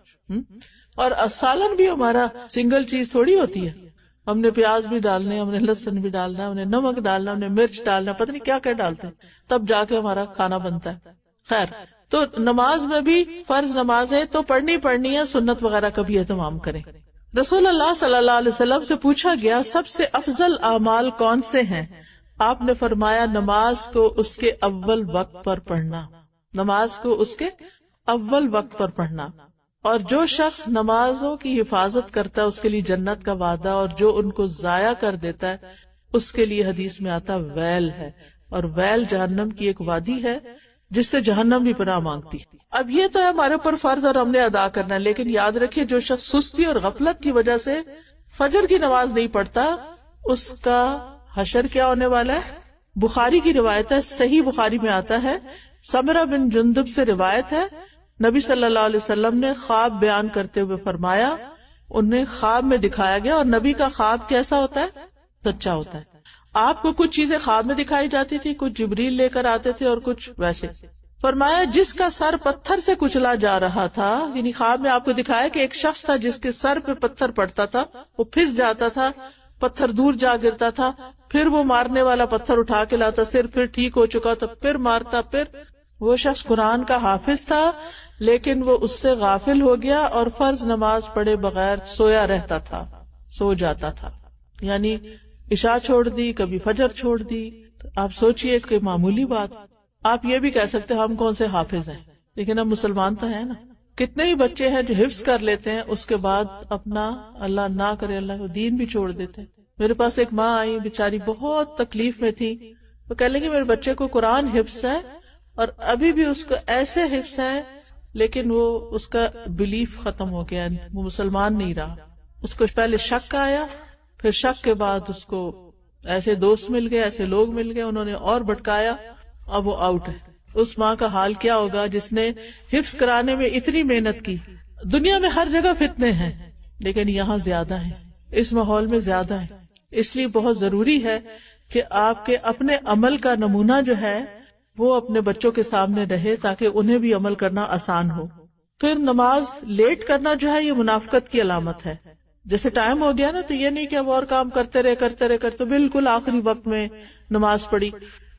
اور سالن بھی ہمارا سنگل چیز تھوڑی ہوتی ہے، ہم نے پیاز بھی ڈالنے، ہم نے لہسن بھی ڈالنا، ہم نے نمک ڈالنا، ہم نے مرچ ڈالنا، پتہ نہیں کیا کیا ڈالتے ہیں، تب جا کے ہمارا کھانا بنتا ہے. خیر، تو نماز میں بھی فرض نماز ہے تو پڑھنی ہے، سنت وغیرہ کا بھی اہتمام کریں. رسول اللہ صلی اللہ علیہ وسلم سے پوچھا گیا سب سے افضل اعمال کون سے ہیں؟ آپ نے فرمایا نماز کو اس کے اول وقت پر پڑھنا، نماز کو اس کے اول وقت پر پڑھنا. اور جو شخص نمازوں کی حفاظت کرتا ہے اس کے لیے جنت کا وعدہ، اور جو ان کو ضائع کر دیتا ہے اس کے لیے حدیث میں آتا ویل ہے، اور ویل جہنم کی ایک وادی ہے جس سے جہنم بھی پناہ مانگتی. اب یہ تو ہے ہمارے اوپر فرض اور ہم نے ادا کرنا ہے، لیکن یاد رکھیے جو شخص سستی اور غفلت کی وجہ سے فجر کی نماز نہیں پڑھتا اس کا حشر کیا ہونے والا ہے؟ بخاری کی روایت ہے، صحیح بخاری میں آتا ہے، سمرہ بن جندب سے روایت ہے، نبی صلی اللہ علیہ وسلم نے خواب بیان کرتے ہوئے فرمایا انہیں خواب میں دکھایا گیا. اور نبی کا خواب کیسا ہوتا ہے؟ سچا ہوتا ہے. آپ کو کچھ چیزیں خواب میں دکھائی جاتی تھی، کچھ جبریل لے کر آتے تھے اور کچھ ویسے. فرمایا جس کا سر پتھر سے کچلا جا رہا تھا، یعنی خواب میں آپ کو دکھایا کہ ایک شخص تھا جس کے سر پہ پتھر پڑتا تھا، وہ پھس جاتا تھا، پتھر دور جا گرتا تھا، پھر وہ مارنے والا پتھر اٹھا کے لاتا، سر پھر ٹھیک ہو چکا تو پھر مارتا. پھر وہ شخص قرآن کا حافظ تھا لیکن وہ اس سے غافل ہو گیا اور فرض نماز پڑھے بغیر سویا رہتا تھا، سو جاتا تھا، یعنی عشاء چھوڑ دی، کبھی فجر چھوڑ دی. آپ سوچئے کہ معمولی بات. آپ یہ بھی کہہ سکتے ہم کون سے حافظ ہیں، لیکن ہم مسلمان تو ہیں نا. کتنے ہی بچے ہیں جو حفظ کر لیتے ہیں اس کے بعد اپنا اللہ نہ کرے اللہ کو دین بھی چھوڑ دیتے ہیں. میرے پاس ایک ماں آئی، بیچاری بہت تکلیف میں تھی، وہ کہہ لیں کہ میرے بچے کو قرآن حفظ ہے اور ابھی بھی اس کو ایسے حفظ ہے لیکن وہ اس کا بلیف ختم ہو گیا، وہ مسلمان نہیں رہا. اس کو پہلے شک آیا، پھر شک کے بعد اس کو ایسے دوست مل گئے، ایسے لوگ مل گئے، انہوں نے اور بھٹکایا، اب وہ آؤٹ ہے. اس ماں کا حال کیا ہوگا جس نے حفظ کرانے میں اتنی محنت کی. دنیا میں ہر جگہ فتنے ہیں لیکن یہاں زیادہ ہیں، اس ماحول میں زیادہ ہے. اس لیے بہت ضروری ہے کہ آپ کے اپنے عمل کا نمونہ جو ہے وہ اپنے بچوں کے سامنے رہے تاکہ انہیں بھی عمل کرنا آسان ہو. پھر نماز لیٹ کرنا جو ہے یہ منافقت کی علامت ہے. جیسے ٹائم ہو گیا نا تو یہ نہیں کہ اب اور کام کرتے رہے بالکل آخری وقت میں نماز پڑھی.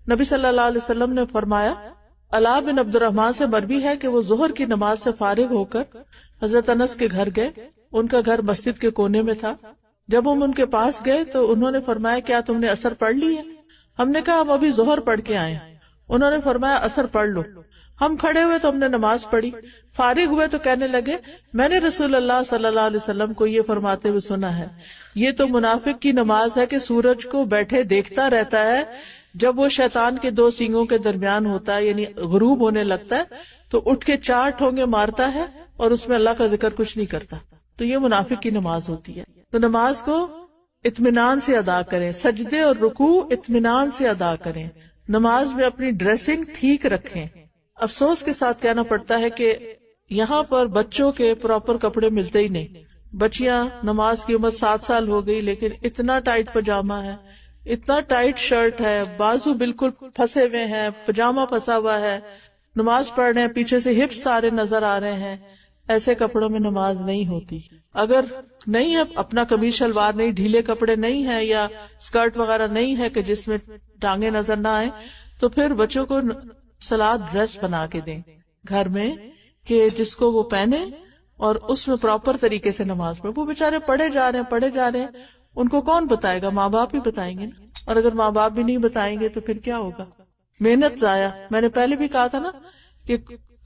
نبی صلی اللہ علیہ وسلم نے فرمایا، علا بن عبد الرحمن سے مروی ہے کہ وہ ظہر کی نماز سے فارغ ہو کر حضرت انس کے گھر گئے. ان کا گھر مسجد کے کونے میں تھا. جب ہم ان کے پاس گئے تو انہوں نے فرمایا کیا تم نے عصر پڑھ لی ہے؟ ہم نے کہا ہم ابھی ظہر پڑھ کے آئے. انہوں نے فرمایا عصر پڑھ لو. ہم کھڑے ہوئے تو ہم نے نماز پڑھی. فارغ ہوئے تو کہنے لگے میں نے رسول اللہ صلی اللہ علیہ وسلم کو یہ فرماتے ہوئے سنا ہے، یہ تو منافق کی نماز ہے کہ سورج کو بیٹھے دیکھتا رہتا ہے، جب وہ شیطان کے 2 سینگوں کے درمیان ہوتا ہے یعنی غروب ہونے لگتا ہے تو اٹھ کے 4 ٹھونگے مارتا ہے اور اس میں اللہ کا ذکر کچھ نہیں کرتا. تو یہ منافق کی نماز ہوتی ہے. تو نماز کو اطمینان سے ادا کریں، سجدے اور رکوع اطمینان سے ادا کریں. نماز میں اپنی ڈریسنگ ٹھیک رکھیں. افسوس کے ساتھ کہنا پڑتا ہے کہ یہاں پر بچوں کے پراپر کپڑے ملتے ہی نہیں. بچیاں نماز کی عمر 7 سال ہو گئی لیکن اتنا ٹائٹ پجامہ ہے، اتنا ٹائٹ شرٹ ہے، بازو بالکل پھنسے ہوئے ہیں، پجامہ پھنسا ہوا ہے، نماز پڑھ رہے ہیں، پیچھے سے ہپس سارے نظر آ رہے ہیں. ایسے کپڑوں میں نماز نہیں ہوتی. اگر نہیں ہے اپنا قمیص شلوار نہیں، ڈھیلے کپڑے نہیں ہے یا اسکرٹ وغیرہ نہیں ہے کہ جس میں ٹانگیں نظر نہ آئے، تو پھر بچوں کو سلاد ڈریس بنا کے دیں گھر میں کہ جس کو وہ پہنے اور اس میں پراپر طریقے سے نماز پڑھے. وہ بےچارے پڑھے جا رہے ہیں، ان کو کون بتائے گا؟ ماں باپ ہی بتائیں گے نا. اور اگر ماں باپ بھی نہیں بتائیں گے تو پھر کیا ہوگا؟ محنت ضائع. میں نے پہلے بھی کہا تھا نا کہ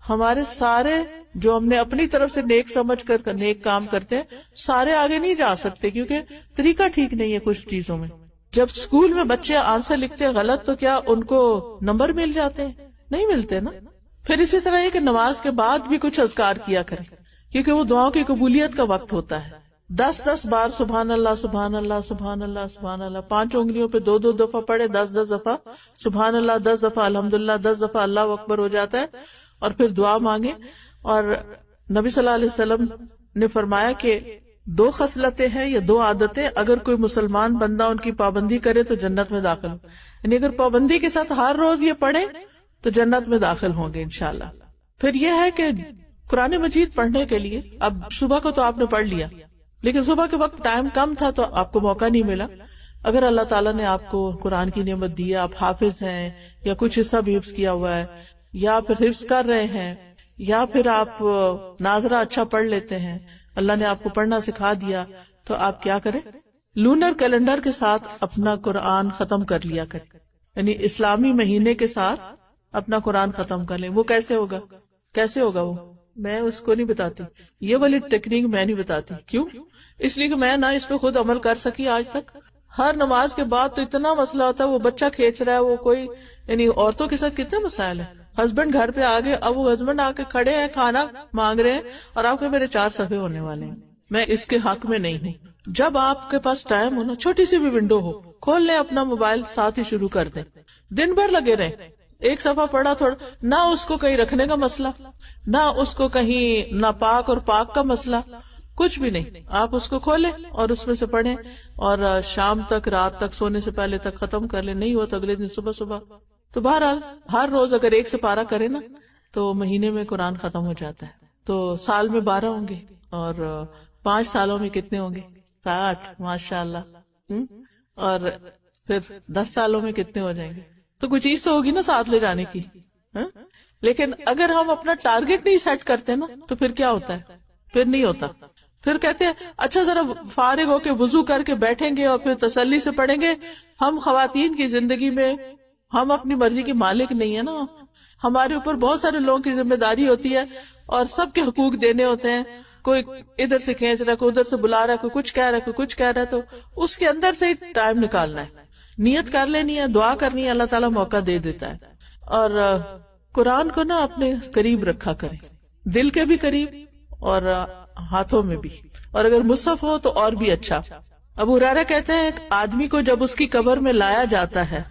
ہمارے سارے جو ہم نے اپنی طرف سے نیک سمجھ کر نیک کام کرتے ہیں، سارے آگے نہیں جا سکتے کیونکہ طریقہ ٹھیک نہیں ہے کچھ چیزوں میں. جب اسکول میں بچے آنسر لکھتے ہیں غلط تو کیا ان کو نمبر مل جاتے ہیں؟ نہیں ملتے نا. پھر اسی طرح ہے کہ نماز کے بعد بھی کچھ اذکار کیا کریں کیونکہ وہ دعاؤں کی قبولیت کا وقت ہوتا ہے. 10 بار سبحان اللہ سبحان اللہ سبحان اللہ سبحان اللہ، 5 انگلیوں پہ 2 دفعہ پڑھے، 10 دفعہ سبحان اللہ، 10 دفعہ الحمدللہ، 10 دفعہ اللہ اکبر ہو جاتا ہے. اور پھر دعا مانگے. اور نبی صلی اللہ علیہ وسلم نے فرمایا کہ 2 خصلتیں ہیں یا 2 عادتیں اگر کوئی مسلمان بندہ ان کی پابندی کرے تو جنت میں داخل ہو. یعنی اگر پابندی کے ساتھ ہر روز یہ پڑھے تو جنت میں داخل ہوں گے انشاءاللہ. پھر یہ ہے کہ قرآن مجید پڑھنے کے لیے اب صبح کو تو آپ نے پڑھ لیا، لیکن صبح کے وقت ٹائم کم تھا تو آپ کو موقع نہیں ملا. اگر اللہ تعالیٰ نے آپ کو قرآن کی نعمت دی ہے، آپ حافظ ہیں یا کچھ حصہ بھی حفظ کیا ہوا ہے یا پھر حفظ کر رہے ہیں یا پھر آپ ناظرہ اچھا پڑھ لیتے ہیں، اللہ نے آپ کو پڑھنا سکھا دیا، تو آپ کیا کریں؟ لونر کیلنڈر کے ساتھ اپنا قرآن ختم کر لیا کریں. یعنی اسلامی مہینے کے ساتھ اپنا قرآن ختم کر لیں. وہ کیسے ہوگا وہ میں اس کو نہیں بتاتی، یہ والی ٹیکنیک میں نہیں بتاتی. کیوں؟ اس لیے کہ میں نہ اس پہ خود عمل کر سکی آج تک. ہر نماز کے بعد تو اتنا مسئلہ ہوتا ہے، وہ بچہ کھینچ رہا ہے، وہ کوئی یعنی عورتوں کے ساتھ کتنے مسائل ہیں. ہسبینڈ گھر پہ آگے، اب وہ ہسبینڈ آ کے کھڑے ہیں، کھانا مانگ رہے ہیں اور آپ کے میرے 4 صفحے ہونے والے ہیں. میں اس کے حق میں نہیں ہوں. جب آپ کے پاس ٹائم ہونا، چھوٹی سی بھی ونڈو ہو، کھول لیں اپنا موبائل، ساتھ ہی شروع کر دیں. دن بھر لگے رہیں، ایک صفحہ پڑھا تھوڑا، نہ اس کو کہیں رکھنے کا مسئلہ، نہ اس کو کہیں ناپاک اور پاک کا مسئلہ، کچھ بھی نہیں. آپ اس کو کھولیں اور اس میں سے پڑھیں اور شام تک، رات تک، سونے سے پہلے تک ختم کر لیں. نہیں ہوا تو اگلے دن صبح. تو بہرحال ہر روز اگر 1 سپارہ کرے نا تو مہینے میں قرآن ختم ہو جاتا ہے. تو سال میں 12 ہوں گے اور 5 سالوں میں کتنے ہوں گے؟ 60. ماشاء اللہ. اور پھر 10 سالوں میں کتنے ہو جائیں گے؟ تو کوئی چیز تو ہوگی نا ساتھ لے جانے کی. لیکن اگر ہم اپنا ٹارگٹ نہیں سیٹ کرتے نا تو پھر کیا ہوتا ہے؟ پھر نہیں ہوتا. پھر کہتے ہیں اچھا ذرا فارغ ہو کے وضو کر کے بیٹھیں گے اور پھر تسلی سے پڑھیں گے. ہم خواتین کی زندگی میں ہم اپنی مرضی کے مالک نہیں ہے نا. ہمارے اوپر بہت سارے لوگوں کی ذمہ داری ہوتی ہے اور سب کے حقوق دینے ہوتے ہیں. کوئی ادھر سے کھینچ رہا ہے، کوئی ادھر سے بلا رہا ہے، کوئی کچھ کہہ رہا ہے، کوئی کچھ کہہ رہا ہے. تو اس کے اندر سے ٹائم نکالنا ہے، نیت کر لینی ہے، دعا کرنی ہے، اللہ تعالیٰ موقع دے دیتا ہے. اور قرآن کو نا اپنے قریب رکھا کریں، دل کے بھی قریب اور ہاتھوں میں بھی. اور اگر مصحف ہو تو اور بھی اچھا. ابو ہریرہ کہتے ہیں آدمی کو جب اس کی قبر میں لایا جاتا ہے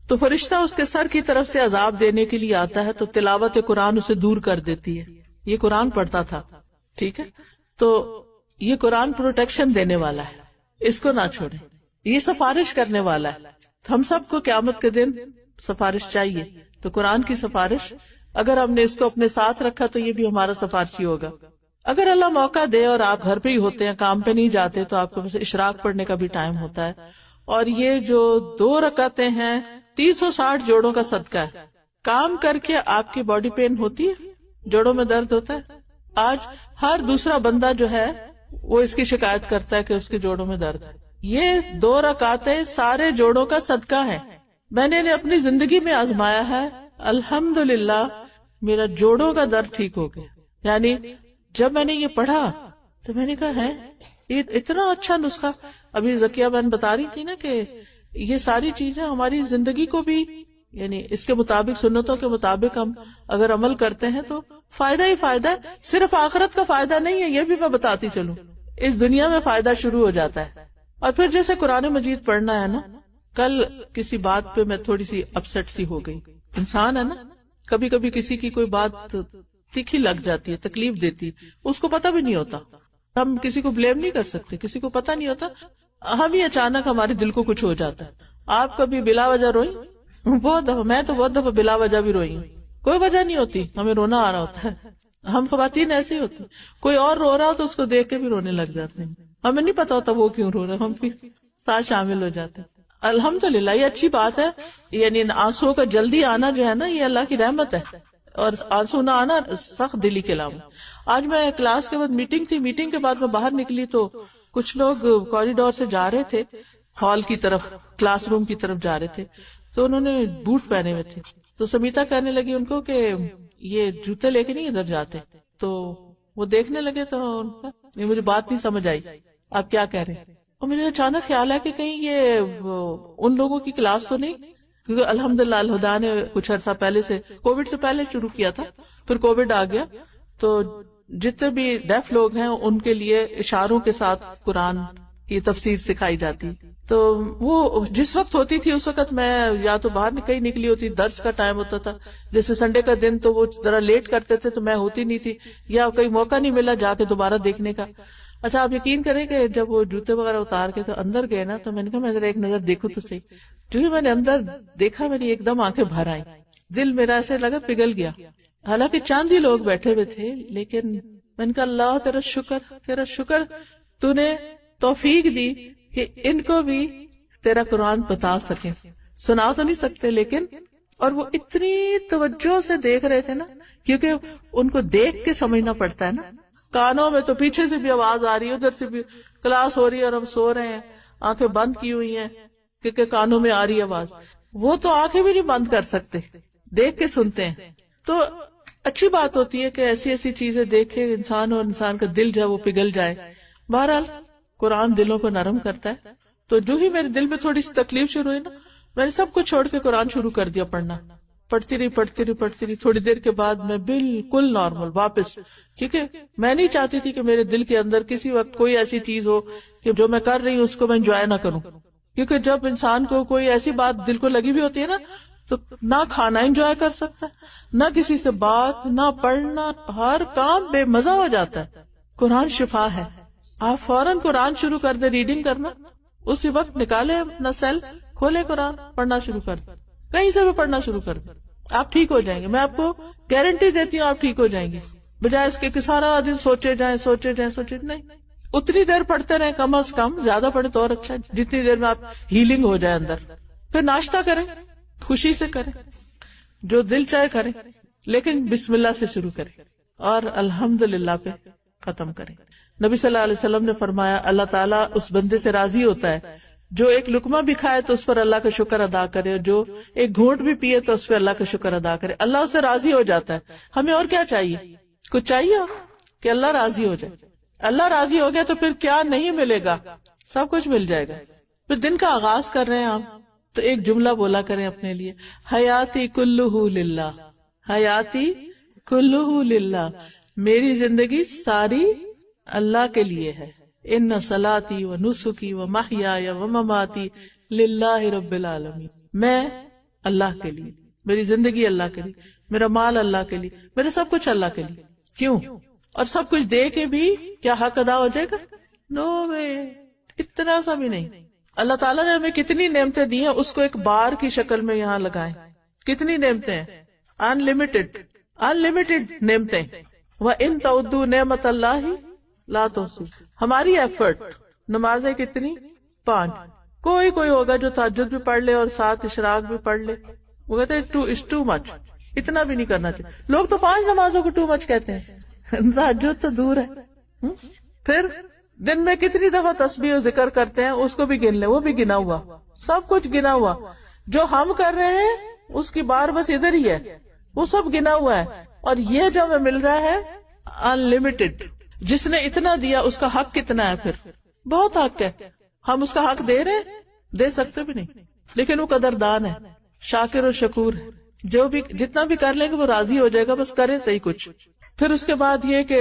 تو فرشتہ اس کے سر کی طرف سے عذاب دینے کے لیے آتا ہے تو تلاوت قرآن اسے دور کر دیتی ہے. یہ قرآن پڑھتا تھا، ٹھیک ہے، تو یہ قرآن پروٹیکشن دینے والا ہے، اس کو نہ چھوڑیں. یہ سفارش کرنے والا ہے. ہم سب کو قیامت کے دن سفارش چاہیے، تو قرآن کی سفارش اگر ہم نے اس کو اپنے ساتھ رکھا تو یہ بھی ہمارا سفارشی ہوگا. اگر اللہ موقع دے اور آپ گھر پہ ہی ہوتے ہیں، کام پہ نہیں جاتے، تو آپ کو بس اشراق پڑھنے کا بھی ٹائم ہوتا ہے. اور یہ جو 2 رکعتیں ہیں 360 جوڑوں کا صدقہ ہے. کام کر کے آپ کی باڈی پین ہوتی ہے، جوڑوں میں درد ہوتا ہے. آج ہر دوسرا بندہ جو ہے وہ اس کی شکایت کرتا ہے کہ اس کے جوڑوں میں درد ہے. یہ 2 رکعتیں سارے جوڑوں کا صدقہ ہے. میں نے اپنی زندگی میں آزمایا ہے، الحمدللہ میرا جوڑوں کا درد ٹھیک ہو گیا. یعنی جب میں نے یہ پڑھا تو میں نے کہا ہے یہ اتنا اچھا نسخہ. ابھی ذکیہ بہن بتا رہی تھی نا کہ یہ ساری چیزیں ہماری زندگی کو بھی یعنی اس کے مطابق، سنتوں کے مطابق ہم اگر عمل کرتے ہیں تو فائدہ ہی فائدہ ہے. صرف آخرت کا فائدہ نہیں ہے، یہ بھی میں بتاتی چلوں، اس دنیا میں فائدہ شروع ہو جاتا ہے. اور پھر جیسے قرآن مجید پڑھنا ہے نا، کل کسی بات پہ میں تھوڑی سی اپسٹ سی ہو گئی. انسان ہے نا، کبھی کبھی کسی کی کوئی بات تیکھی لگ جاتی ہے، تکلیف دیتی، اس کو پتہ بھی نہیں ہوتا. ہم کسی کو بلیم نہیں کر سکتے، کسی کو پتہ نہیں ہوتا، ہم ہی اچانک ہمارے دل کو کچھ ہو جاتا ہے. آپ کبھی بلا وجہ روئی؟ بہت دفعہ، میں تو بہت دفعہ بلا وجہ بھی روئی ہوں. کوئی وجہ نہیں ہوتی، ہمیں رونا آ رہا ہوتا ہے. ہم خواتین ایسے ہی ہوتی ہیں، کوئی اور رو رہا ہو تو اس کو دیکھ کے بھی رونے لگ جاتے ہیں، ہمیں نہیں پتا ہوتا وہ کیوں رو رہا ہے، ہم بھی ساتھ شامل ہو جاتے ہیں۔ الحمدللہ یہ اچھی بات ہے، یعنی آنسو کا جلدی آنا جو ہے نا یہ اللہ کی رحمت ہے، اور آنسو نہ آنا سخت دلی کے علاوہ۔ آج میں کلاس کے بعد میٹنگ تھی، میٹنگ کے بعد میں باہر نکلی تو کچھ لوگ کوریڈور سے جا رہے تھے ہال کی طرف، کلاس روم کی طرف جا رہے تھے، تو انہوں نے بوٹ پہنے ہوئے تھے، تو سمیتا کہنے لگی ان کو کہ یہ جوتے لے کے نہیں ادھر جاتے، تو وہ دیکھنے لگے تو ان کا مجھے بات نہیں سمجھ آئی آپ کیا کہہ رہے ہیں، اور مجھے اچانک خیال ہے کہ کہیں یہ ان لوگوں کی کلاس تو نہیں، کیونکہ الحمدللہ الہدا نے کچھ عرصہ پہلے سے کووڈ سے پہلے شروع کیا تھا، پھر کووڈ آ گیا تو جتنے بھی ڈیف لوگ ہیں ان کے لیے اشاروں کے ساتھ قرآن کی تفسیر سکھائی جاتی، تو وہ جس وقت ہوتی تھی اس وقت میں یا تو باہر کہیں نکلی ہوتی، درس کا ٹائم ہوتا تھا، جیسے سنڈے کا دن تو وہ ذرا لیٹ کرتے تھے تو میں ہوتی نہیں تھی، یا کوئی موقع نہیں ملا جا کے دوبارہ دیکھنے کا۔ اچھا آپ یقین کریں کہ جب وہ جوتے وغیرہ اتار کے تو اندر گئے نا، تو میں نے کہا میں ذرا ایک نظر دیکھوں تو صحیح، جو ہی میں نے اندر دیکھا میری ایک دم آنکھیں بھر آئی، دل میرا ایسے لگا پگھل گیا، حالانکہ چاند ہی لوگ بیٹھے ہوئے تھے، لیکن میں نے کہا اللہ تیرا شکر تو نے توفیق دی کہ ان کو بھی تیرا قرآن بتا سکیں، سنا تو نہیں سکتے لیکن، اور وہ اتنی توجہ سے دیکھ رہے تھے نا، کیونکہ ان کو دیکھ کے سمجھنا پڑتا ہے نا، کانوں میں تو پیچھے سے بھی آواز آ رہی ہے، ادھر سے بھی کلاس ہو رہی ہے اور ہم سو رہے ہیں، آنکھیں بند کی ہوئی ہیں کیونکہ کانوں میں آ رہی آواز، وہ تو آنکھیں بھی نہیں بند کر سکتے، دیکھ کے سنتے ہیں۔ تو اچھی بات ہوتی ہے کہ ایسی ایسی چیزیں دیکھے انسان اور انسان کا دل جو ہے وہ پگھل جائے۔ بہرحال قرآن دلوں کو نرم کرتا ہے، تو جو ہی میرے دل میں تھوڑی سی تکلیف شروع ہوئی نا، میں نے سب کچھ چھوڑ کے قرآن شروع کر دیا پڑھنا، پڑھتی رہی، تھوڑی دیر کے بعد میں بالکل نارمل واپس، کیونکہ میں نہیں چاہتی تھی کہ میرے دل کے اندر کسی وقت کوئی ایسی چیز ہو کہ جو میں کر رہی ہوں اس کو میں انجوائے نہ کروں، کیونکہ جب انسان کو کوئی ایسی بات دل کو لگی بھی ہوتی ہے نا، تو نہ کھانا انجوائے کر سکتا ہے، نہ کسی سے بات، نہ پڑھنا، ہر کام بے مزہ ہو جاتا ہے۔ قرآن شفا ہے، آپ فوراً قرآن شروع کر دیں ریڈنگ کرنا، اسی وقت نکالے اپنا سیل، کھولے قرآن، پڑھنا شروع کر دیں، کہیں سے بھی پڑھنا شروع کر دیں، آپ ٹھیک ہو جائیں گے، میں آپ کو گارنٹی دیتی ہوں آپ ٹھیک ہو جائیں گے، بجائے اس کے کہ سارا دن سوچے جائیں نہیں، اتنی دیر پڑھتے رہیں کم از کم، زیادہ پڑھے تو اور اچھا، جتنی دیر میں آپ ہیلنگ ہو جائے اندر۔ پھر ناشتہ کریں، خوشی سے کریں، جو دل چاہے کریں، لیکن بسم اللہ سے شروع کریں اور الحمدللہ پہ ختم کریں۔ نبی صلی اللہ علیہ وسلم نے فرمایا اللہ تعالیٰ اس بندے سے راضی ہوتا ہے جو ایک لقمہ بھی کھائے تو اس پر اللہ کا شکر ادا کرے، اور جو ایک گھونٹ بھی پیے تو اس پہ اللہ کا شکر ادا کرے، اللہ اس سے راضی ہو جاتا ہے۔ ہمیں اور کیا چاہیے؟ کچھ چاہیے کہ اللہ راضی ہو جائے؟ اللہ راضی ہو گیا تو پھر کیا نہیں ملے گا؟ سب کچھ مل جائے گا۔ پھر دن کا آغاز کر رہے ہیں آپ تو ایک جملہ بولا کریں اپنے لیے، حیاتی کلہ للہ، حیاتی کلہ للہ، میری زندگی ساری اللہ کے لیے ہے، ان صلاتی و نسکی و محیای و مماتی للہ رب العالمین، میں اللہ کے لیے، میری زندگی اللہ کے لیے، میرا مال اللہ کے لیے، میرا سب کچھ اللہ کے لیے۔ کیوں؟ اور سب کچھ دے کے بھی کیا حق ادا ہو جائے گا؟ نو وے، اتنا سا بھی نہیں۔ اللہ تعالیٰ نے ہمیں کتنی نعمتیں دی ہیں، اس کو ایک بار کی شکل میں یہاں لگائیں۔ کتنی نعمتیں ہیں، انلمیٹڈ نعمتیں۔ وَإِن تَعُدُّوا نِعْمَتَ اللَّهِ لَا تُحْصُوهَا۔ ہماری ایفرٹ، نمازیں کتنی؟ 5۔ کوئی ہوگا جو تہجد بھی پڑھ لے اور ساتھ اشراق بھی پڑھ لے، وہ کہتے ہیں اٹس ٹو مچ، اتنا بھی نہیں کرنا چاہیے۔ لوگ تو 5 نمازوں کو ٹو مچ کہتے ہیں، تہجد تو دور ہے۔ پھر دن میں کتنی دفعہ تسبیح و ذکر کرتے ہیں، اس کو بھی گن لیں، وہ بھی گنا ہوا، سب کچھ گنا ہوا۔ جو ہم کر رہے ہیں اس کی بار بس ادھر ہی ہے، وہ سب گنا ہوا ہے، اور یہ جو ہمیں مل رہا ہے انلمیٹڈ۔ جس نے اتنا دیا اس کا حق کتنا ہے؟ پھر بہت حق ہے، ہم اس کا حق دے رہے ہیں، دے سکتے بھی نہیں، لیکن وہ قدردان ہے، شاکر و شکور ہے، جو بھی جتنا بھی کر لیں گے وہ راضی ہو جائے گا، بس کرے صحیح کچھ۔ پھر اس کے بعد یہ کہ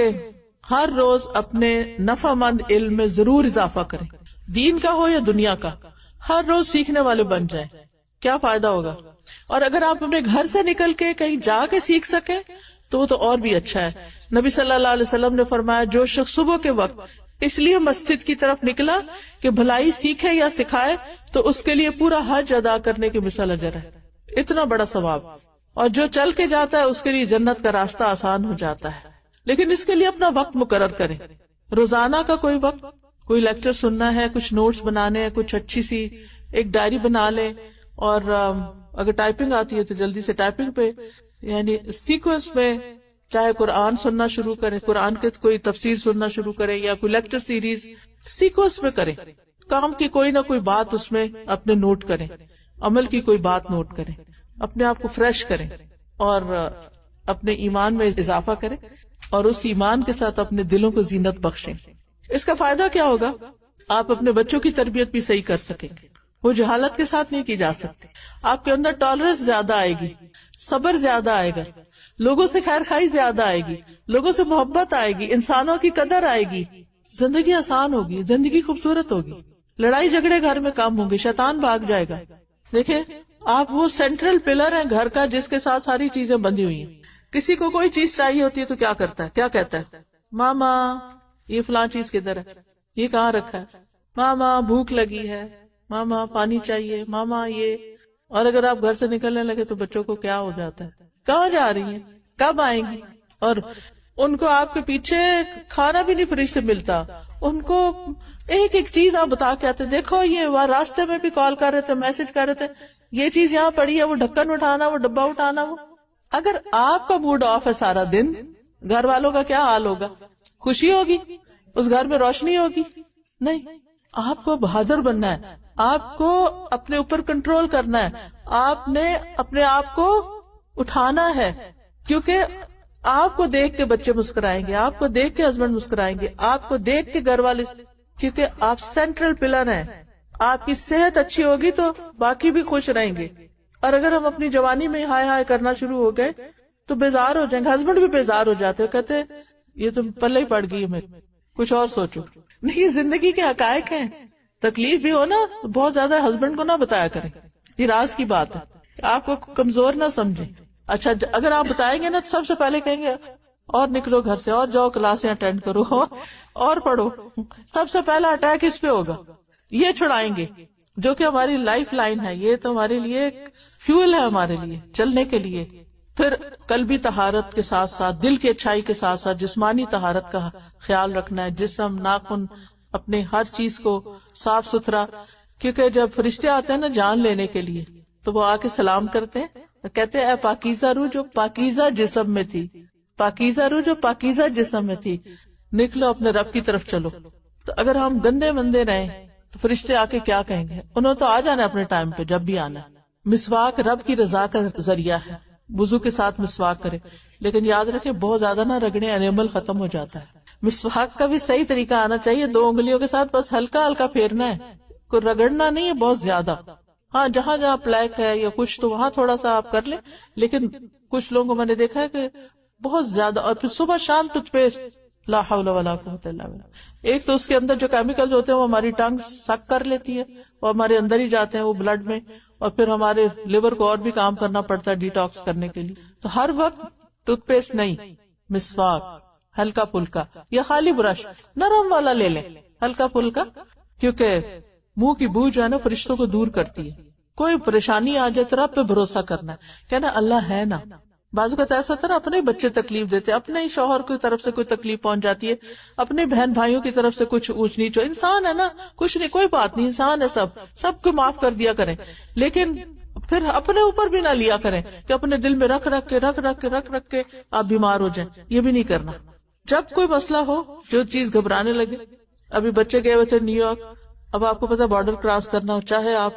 ہر روز اپنے نفع مند علم میں ضرور اضافہ کریں، دین کا ہو یا دنیا کا، ہر روز سیکھنے والے بن جائیں، کیا فائدہ ہوگا۔ اور اگر آپ اپنے گھر سے نکل کے کہیں جا کے سیکھ سکیں تو وہ تو اور بھی اچھا ہے۔ نبی صلی اللہ علیہ وسلم نے فرمایا جو شخص صبح کے وقت اس لیے مسجد کی طرف نکلا کہ بھلائی سیکھے یا سکھائے تو اس کے لیے پورا حج ادا کرنے کی مثال اجر ہے، اتنا بڑا ثواب۔ اور جو چل کے جاتا ہے اس کے لیے جنت کا راستہ آسان ہو جاتا ہے۔ لیکن اس کے لیے اپنا وقت مقرر کریں. روزانہ کا کوئی وقت، کوئی لیکچر سننا ہے، کچھ نوٹس بنانے ہیں، کچھ اچھی سی ایک ڈائری بنا لیں، اور اگر ٹائپنگ آتی ہے تو جلدی سے ٹائپنگ پہ، یعنی سیکوینس میں، چاہے قرآن سننا شروع کریں، قرآن کے کوئی تفسیر سننا شروع کریں یا کوئی لیکچر سیریز، سیکوینس میں کریں. کام کی کوئی نہ کوئی بات اس میں اپنے نوٹ کریں، عمل کی کوئی بات نوٹ کریں، اپنے آپ کو فریش کریں اور اپنے ایمان میں اضافہ کریں، اور اس ایمان کے ساتھ اپنے دلوں کو زینت بخشیں. اس کا فائدہ کیا ہوگا؟ آپ اپنے بچوں کی تربیت بھی صحیح کر سکیں گے. وہ جہالت کے ساتھ نہیں کی جا سکتی. آپ کے اندر ٹالرنس زیادہ آئے گی، صبر زیادہ آئے گا، لوگوں سے خیر خواہی زیادہ آئے گی، لوگوں سے محبت آئے گی، انسانوں کی قدر آئے گی، زندگی آسان ہوگی، زندگی خوبصورت ہوگی، لڑائی جھگڑے گھر میں کم ہوں گے، شیطان بھاگ جائے گا. دیکھیں، آپ وہ سینٹرل پلر ہیں گھر کا جس کے ساتھ ساری چیزیں بندھی ہوئی ہیں. کسی کو کوئی چیز چاہیے ہوتی ہے تو کیا کرتا ہے؟ کیا کہتا ہے؟ ماما یہ فلاں چیز کدھر ہے، یہ کہاں رکھا ہے، ماما بھوک لگی ہے، ماما پانی چاہیے، ماما یہ. اور اگر آپ گھر سے نکلنے لگے تو بچوں کو کیا ہو جاتا ہے، کہاں جا رہی ہیں، کب آئیں گی؟ اور ان کو آپ کے پیچھے کھانا بھی نہیں فریج سے ملتا، ان کو ایک ایک چیز آپ بتا کے آتے، دیکھو یہ وہاں راستے میں بھی کال کر رہے تھے، میسج کر رہے تھے، یہ چیز یہاں پڑی ہے، وہ ڈھکن اٹھانا، وہ ڈبہ اٹھانا. وہ اگر آپ کا موڈ آف ہے سارا دن، گھر والوں کا کیا حال ہوگا؟ خوشی ہوگی؟ اس گھر میں روشنی ہوگی؟ نہیں. آپ کو بہادر بننا ہے، آپ کو اپنے اوپر کنٹرول کرنا ہے، آپ نے اپنے آپ کو اٹھانا ہے، کیونکہ آپ کو دیکھ کے بچے مسکرائیں گے، آپ کو دیکھ کے ہسبینڈ مسکرائیں گے، آپ کو دیکھ کے گھر والے، کیونکہ آپ سینٹرل پلر ہیں. آپ کی صحت اچھی ہوگی تو باقی بھی خوش رہیں گے. اور اگر ہم اپنی جوانی میں ہائے ہائے کرنا شروع ہو گئے تو بیزار ہو جائیں گے. ہسبینڈ بھی بیزار ہو جاتے ہیں، کہتے یہ تو پلے ہی پڑ گئی ہے، میرے کچھ اور سوچو. نہیں، زندگی کے حقائق ہیں. تکلیف بھی ہو نا، بہت زیادہ ہسبینڈ کو نہ بتایا کریں، یہ راز کی بات ہے، آپ کو کمزور نہ سمجھیں. اچھا اگر آپ بتائیں گے نا تو سب سے پہلے کہیں گے اور نکلو گھر سے، اور جاؤ کلاسیں اٹینڈ کرو اور پڑھو. سب سے پہلا اٹیک اس پہ ہوگا. یہ چھڑائیں گے جو کہ ہماری لائف لائن ہے، یہ تو ہمارے لیے فیول ہے، ہمارے لیے چلنے کے لیے. پھر قلبی طہارت کے ساتھ ساتھ، دل کی اچھائی کے ساتھ ساتھ جسمانی طہارت کا خیال رکھنا ہے، جسم، ناخن، اپنے ہر چیز کو صاف ستھرا. کیونکہ جب فرشتے آتے ہیں نا جان لینے کے لیے تو وہ آ کے سلام کرتے ہیں، کہتے ہیں اے پاکیزہ روح جو پاکیزہ جسم میں تھی، پاکیزہ روح جو پاکیزہ جسم میں تھی، نکلو اپنے رب کی طرف چلو. تو اگر ہم گندے مندے رہیں تو فرشتے آ کے کیا کہیں گے؟ انہوں تو آ جانا اپنے ٹائم پہ جب بھی آنا. مسواک رب کی رضا کا ذریعہ ہے، وضو کے ساتھ مسواک کرے، لیکن یاد رکھیں بہت زیادہ نہ رگڑے، انیمل ختم ہو جاتا ہے. مسواک کا بھی صحیح طریقہ آنا چاہیے، 2 انگلیوں کے ساتھ بس ہلکا ہلکا پھیرنا ہے، کوئی رگڑنا نہیں ہے بہت زیادہ. ہاں جہاں جہاں پلیک ہے یا کچھ تو وہاں تھوڑا سا آپ کر لیں، لیکن کچھ لوگوں کو میں نے دیکھا ہے کہ بہت زیادہ. اور پھر صبح شام ٹوتھ پیسٹ، لا حول ولا قوت الا باللہ. ایک تو اس کے اندر جو کیمیکلز ہوتے ہیں وہ ہماری ٹنگ سک کر لیتی ہے، وہ ہمارے اندر ہی جاتے ہیں وہ بلڈ میں، اور پھر ہمارے لیور کو اور بھی کام کرنا پڑتا ہے ڈیٹاکس کرنے کے لیے. تو ہر وقت ٹوتھ پیسٹ نہیں، مسواک ہلکا پھلکا، یا خالی برش نرم والا لے لیں ہلکا پھلکا، کیونکہ منہ کی بو جو ہے نا فرشتوں کو دور کرتی ہے. کوئی پریشانی آ جائے تو رب پہ بھروسہ کرنا ہے، کہنا اللہ ہے نا. بعض اوقات ایسا ہوتا ہے نا، اپنے بچے تکلیف دیتے، اپنے ہی شوہر کی طرف سے کوئی تکلیف پہنچ جاتی ہے، اپنے بہن بھائیوں کی طرف سے کچھ اونچ نیچ، انسان ہے نا، کچھ نہیں، کوئی بات نہیں، انسان ہے، سب کو معاف کر دیا کریں. لیکن پھر اپنے اوپر بھی نہ لیا کریں کہ اپنے دل میں رکھ رکھ کے آپ بیمار ہو جائیں. یہ بھی نہیں کرنا. جب کوئی مسئلہ ہو، جو چیز گھبرانے لگے، ابھی بچے گئے ہوئے تھے نیو یارک، اب آپ کو پتا بارڈر کراس کرنا ہو، چاہے آپ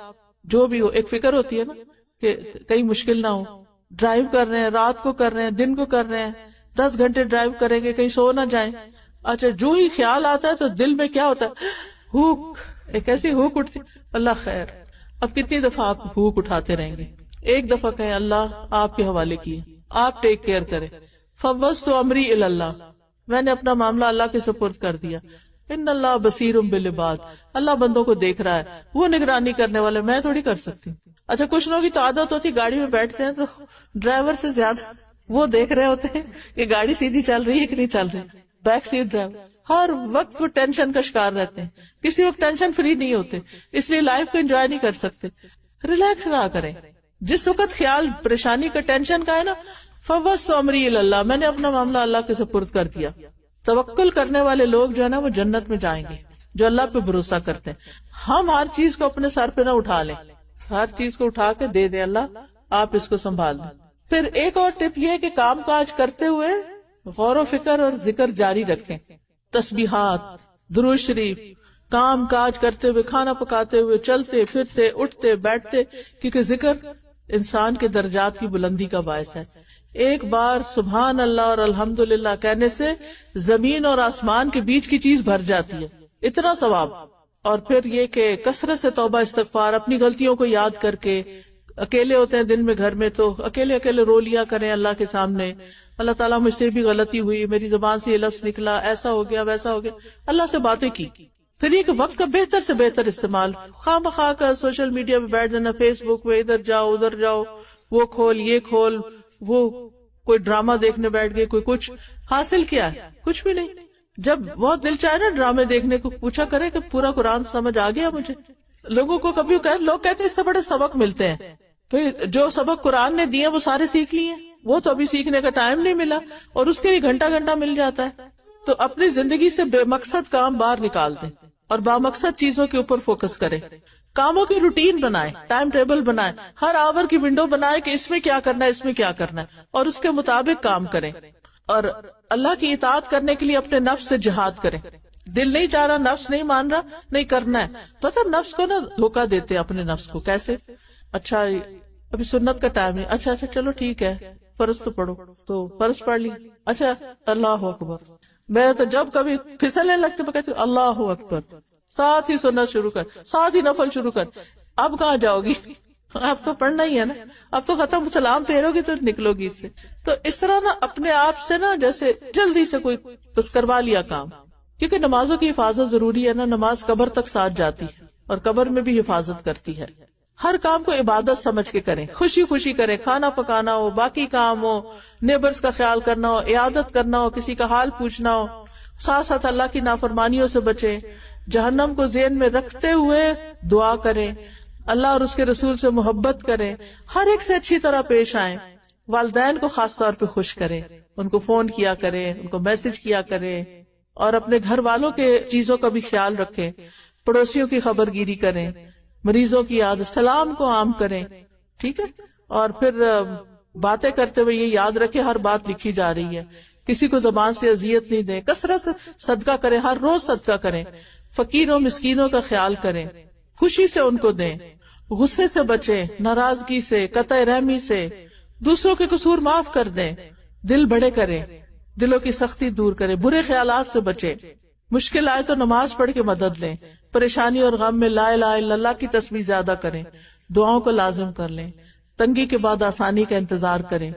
جو بھی ہو، ایک فکر ہوتی ہے نا کہ کہیں مشکل نہ ہو. ڈرائیو کر رہے ہیں، رات کو کر رہے ہیں، دن کو کر رہے ہیں، 10 گھنٹے ڈرائیو کریں گے، کہیں سو نہ جائیں. اچھا جو ہی خیال آتا ہے تو دل میں کیا ہوتا ہے، ہوک، ایک ایسی ہوک اٹھتی. اللہ خیر، اب کتنی دفعہ آپ ہوک اٹھاتے رہیں گے؟ ایک دفعہ کہیں اللہ آپ کے حوالے کیے، آپ ٹیک کیئر کریں. فوضت امری الی اللہ، میں نے اپنا معاملہ اللہ کے سپرد کر دیا. ان اللہ بصیر بالعباد، اللہ بندوں کو دیکھ رہا ہے، وہ نگرانی کرنے والے، میں تھوڑی کر سکتی. اچھا کچھ لوگوں کی تو عادت ہوتی، گاڑی میں بیٹھتے ہیں تو ڈرائیور سے زیادہ وہ دیکھ رہے ہوتے ہیں کہ گاڑی سیدھی چل رہی ہے کہ نہیں چل رہی. بیک سیٹ ڈرائیور ہر وقت وہ ٹینشن کا شکار رہتے ہیں، کسی وقت ٹینشن فری نہیں ہوتے، اس لیے لائف کو انجوائے نہیں کر سکتے. ریلیکس نہ کریں. جس وقت خیال پریشانی کا، ٹینشن کا ہے نا، فوضت امری الی اللہ، میں نے اپنا معاملہ اللہ کے سپرد کر دیا. توکل کرنے والے لوگ جو ہے نا وہ جنت میں جائیں گے، جو اللہ پہ بھروسہ کرتے ہیں. ہم ہر چیز کو اپنے سر پہ نہ اٹھا لیں، ہر چیز کو اٹھا کے دے دیں اللہ، آپ اس کو سنبھال لیں. پھر ایک اور ٹپ یہ کہ کام کاج کرتے ہوئے غور و فکر اور ذکر جاری رکھیں. تسبیحات، درود شریف، کام کاج کرتے ہوئے، کھانا پکاتے ہوئے، چلتے پھرتے، اٹھتے بیٹھتے، کیونکہ ذکر انسان کے درجات کی بلندی کا باعث ہے. ایک بار سبحان اللہ اور الحمدللہ کہنے سے زمین اور آسمان کے بیچ کی چیز بھر جاتی ہے، اتنا ثواب. اور پھر یہ کہ کثرت سے توبہ استغفار، اپنی غلطیوں کو یاد کر کے، اکیلے ہوتے ہیں دن میں گھر میں تو اکیلے اکیلے رو لیا کریں اللہ کے سامنے، اللہ تعالیٰ مجھ سے بھی غلطی ہوئی، میری زبان سے یہ لفظ نکلا، ایسا ہو گیا ویسا ہو گیا، اللہ سے باتیں کی. پھر یہ کہ وقت کا بہتر سے بہتر استعمال، خواہ مخواہ کا سوشل میڈیا پہ بیٹھ جانا، فیس بک پہ ادھر جاؤ ادھر جاؤ، وہ کھول یہ کھول، وہ کوئی ڈرامہ دیکھنے بیٹھ گئے، کوئی کچھ. حاصل کیا ہے؟ کچھ بھی نہیں. جب بہت دل چاہے نا ڈرامے دیکھنے کو، پوچھا کرے کہ پورا قرآن سمجھ آ گیا مجھے. لوگوں کو کبھی لوگ کہتے ہیں اس سے بڑے سبق ملتے ہیں. پھر جو سبق قرآن نے دیے وہ سارے سیکھ لیے، وہ تو ابھی سیکھنے کا ٹائم نہیں ملا، اور اس کے لیے گھنٹہ گھنٹہ مل جاتا ہے. تو اپنی زندگی سے بے مقصد کام باہر نکال دیں اور بامقصد چیزوں کے اوپر فوکس کریں. کاموں کی روٹین بنائیں، ٹائم ٹیبل بنائیں، ہر آور کی ونڈو بنائیں کہ اس میں کیا کرنا ہے، اس میں کیا کرنا ہے، اور اس کے مطابق کام کریں. اور اللہ کی اطاعت کرنے کے لیے اپنے نفس سے جہاد کریں. دل نہیں چاہ رہا، نفس نہیں مان رہا، نہیں کرنا ہے. پتہ نفس کو نا دھوکہ دیتے اپنے نفس کو. کیسے؟ اچھا ابھی سنت کا ٹائم ہے، اچھا چلو ٹھیک ہے، فرض تو پڑھو، تو فرض پڑھ لی، اچھا اللہ اکبر. میں تو جب کبھی پھسلنے لگتے میں کہتی ہوں اللہ اکبر، ساتھ ہی سنت شروع کر، ساتھ ہی نفل شروع کر. اب کہاں جاؤ گی؟ اب تو پڑھنا ہی ہے نا، اب تو ختم، سلام پھیرو گی تو نکلو گی اس سے. تو اس طرح نا اپنے آپ سے نا جیسے جلدی سے کوئی بس کروا لیا کام، کیونکہ نمازوں کی حفاظت ضروری ہے نا. نماز قبر تک ساتھ جاتی ہے اور قبر میں بھی حفاظت کرتی ہے. ہر کام کو عبادت سمجھ کے کریں، خوشی خوشی کریں. کھانا پکانا ہو، باقی کام ہو، نیبرز کا خیال کرنا ہو، عیادت کرنا ہو، کسی کا حال پوچھنا ہو، ساتھ ساتھ اللہ کی نافرمانیوں سے بچیں. جہنم کو ذہن میں رکھتے ہوئے دعا کریں، اللہ اور اس کے رسول سے محبت کریں، ہر ایک سے اچھی طرح پیش آئیں. والدین کو خاص طور پہ خوش کریں، ان کو فون کیا کریں، ان کو میسج کیا کریں، اور اپنے گھر والوں کے چیزوں کا بھی خیال رکھیں. پڑوسیوں کی خبر گیری کریں، مریضوں کی یاد، سلام کو عام کریں. ٹھیک ہے. اور پھر باتیں کرتے ہوئے یہ یاد رکھیں ہر بات لکھی جا رہی ہے، کسی کو زبان سے اذیت نہیں دیں. کثرت سے صدقہ کریں، ہر روز صدقہ کریں. فقیروں مسکینوں کا خیال کریں، خوشی سے ان کو دیں. غصے سے بچیں، ناراضگی سے، قطع رحمی سے. دوسروں کے قصور معاف کر دیں. دل بڑے کریں، دلوں کی سختی دور کریں. برے خیالات سے بچیں. مشکل آئے تو نماز پڑھ کے مدد لیں. پریشانی اور غم میں لا الہ الا اللہ کی تسبیح زیادہ کریں. دعاؤں کو لازم کر لیں. تنگی کے بعد آسانی کا انتظار کریں.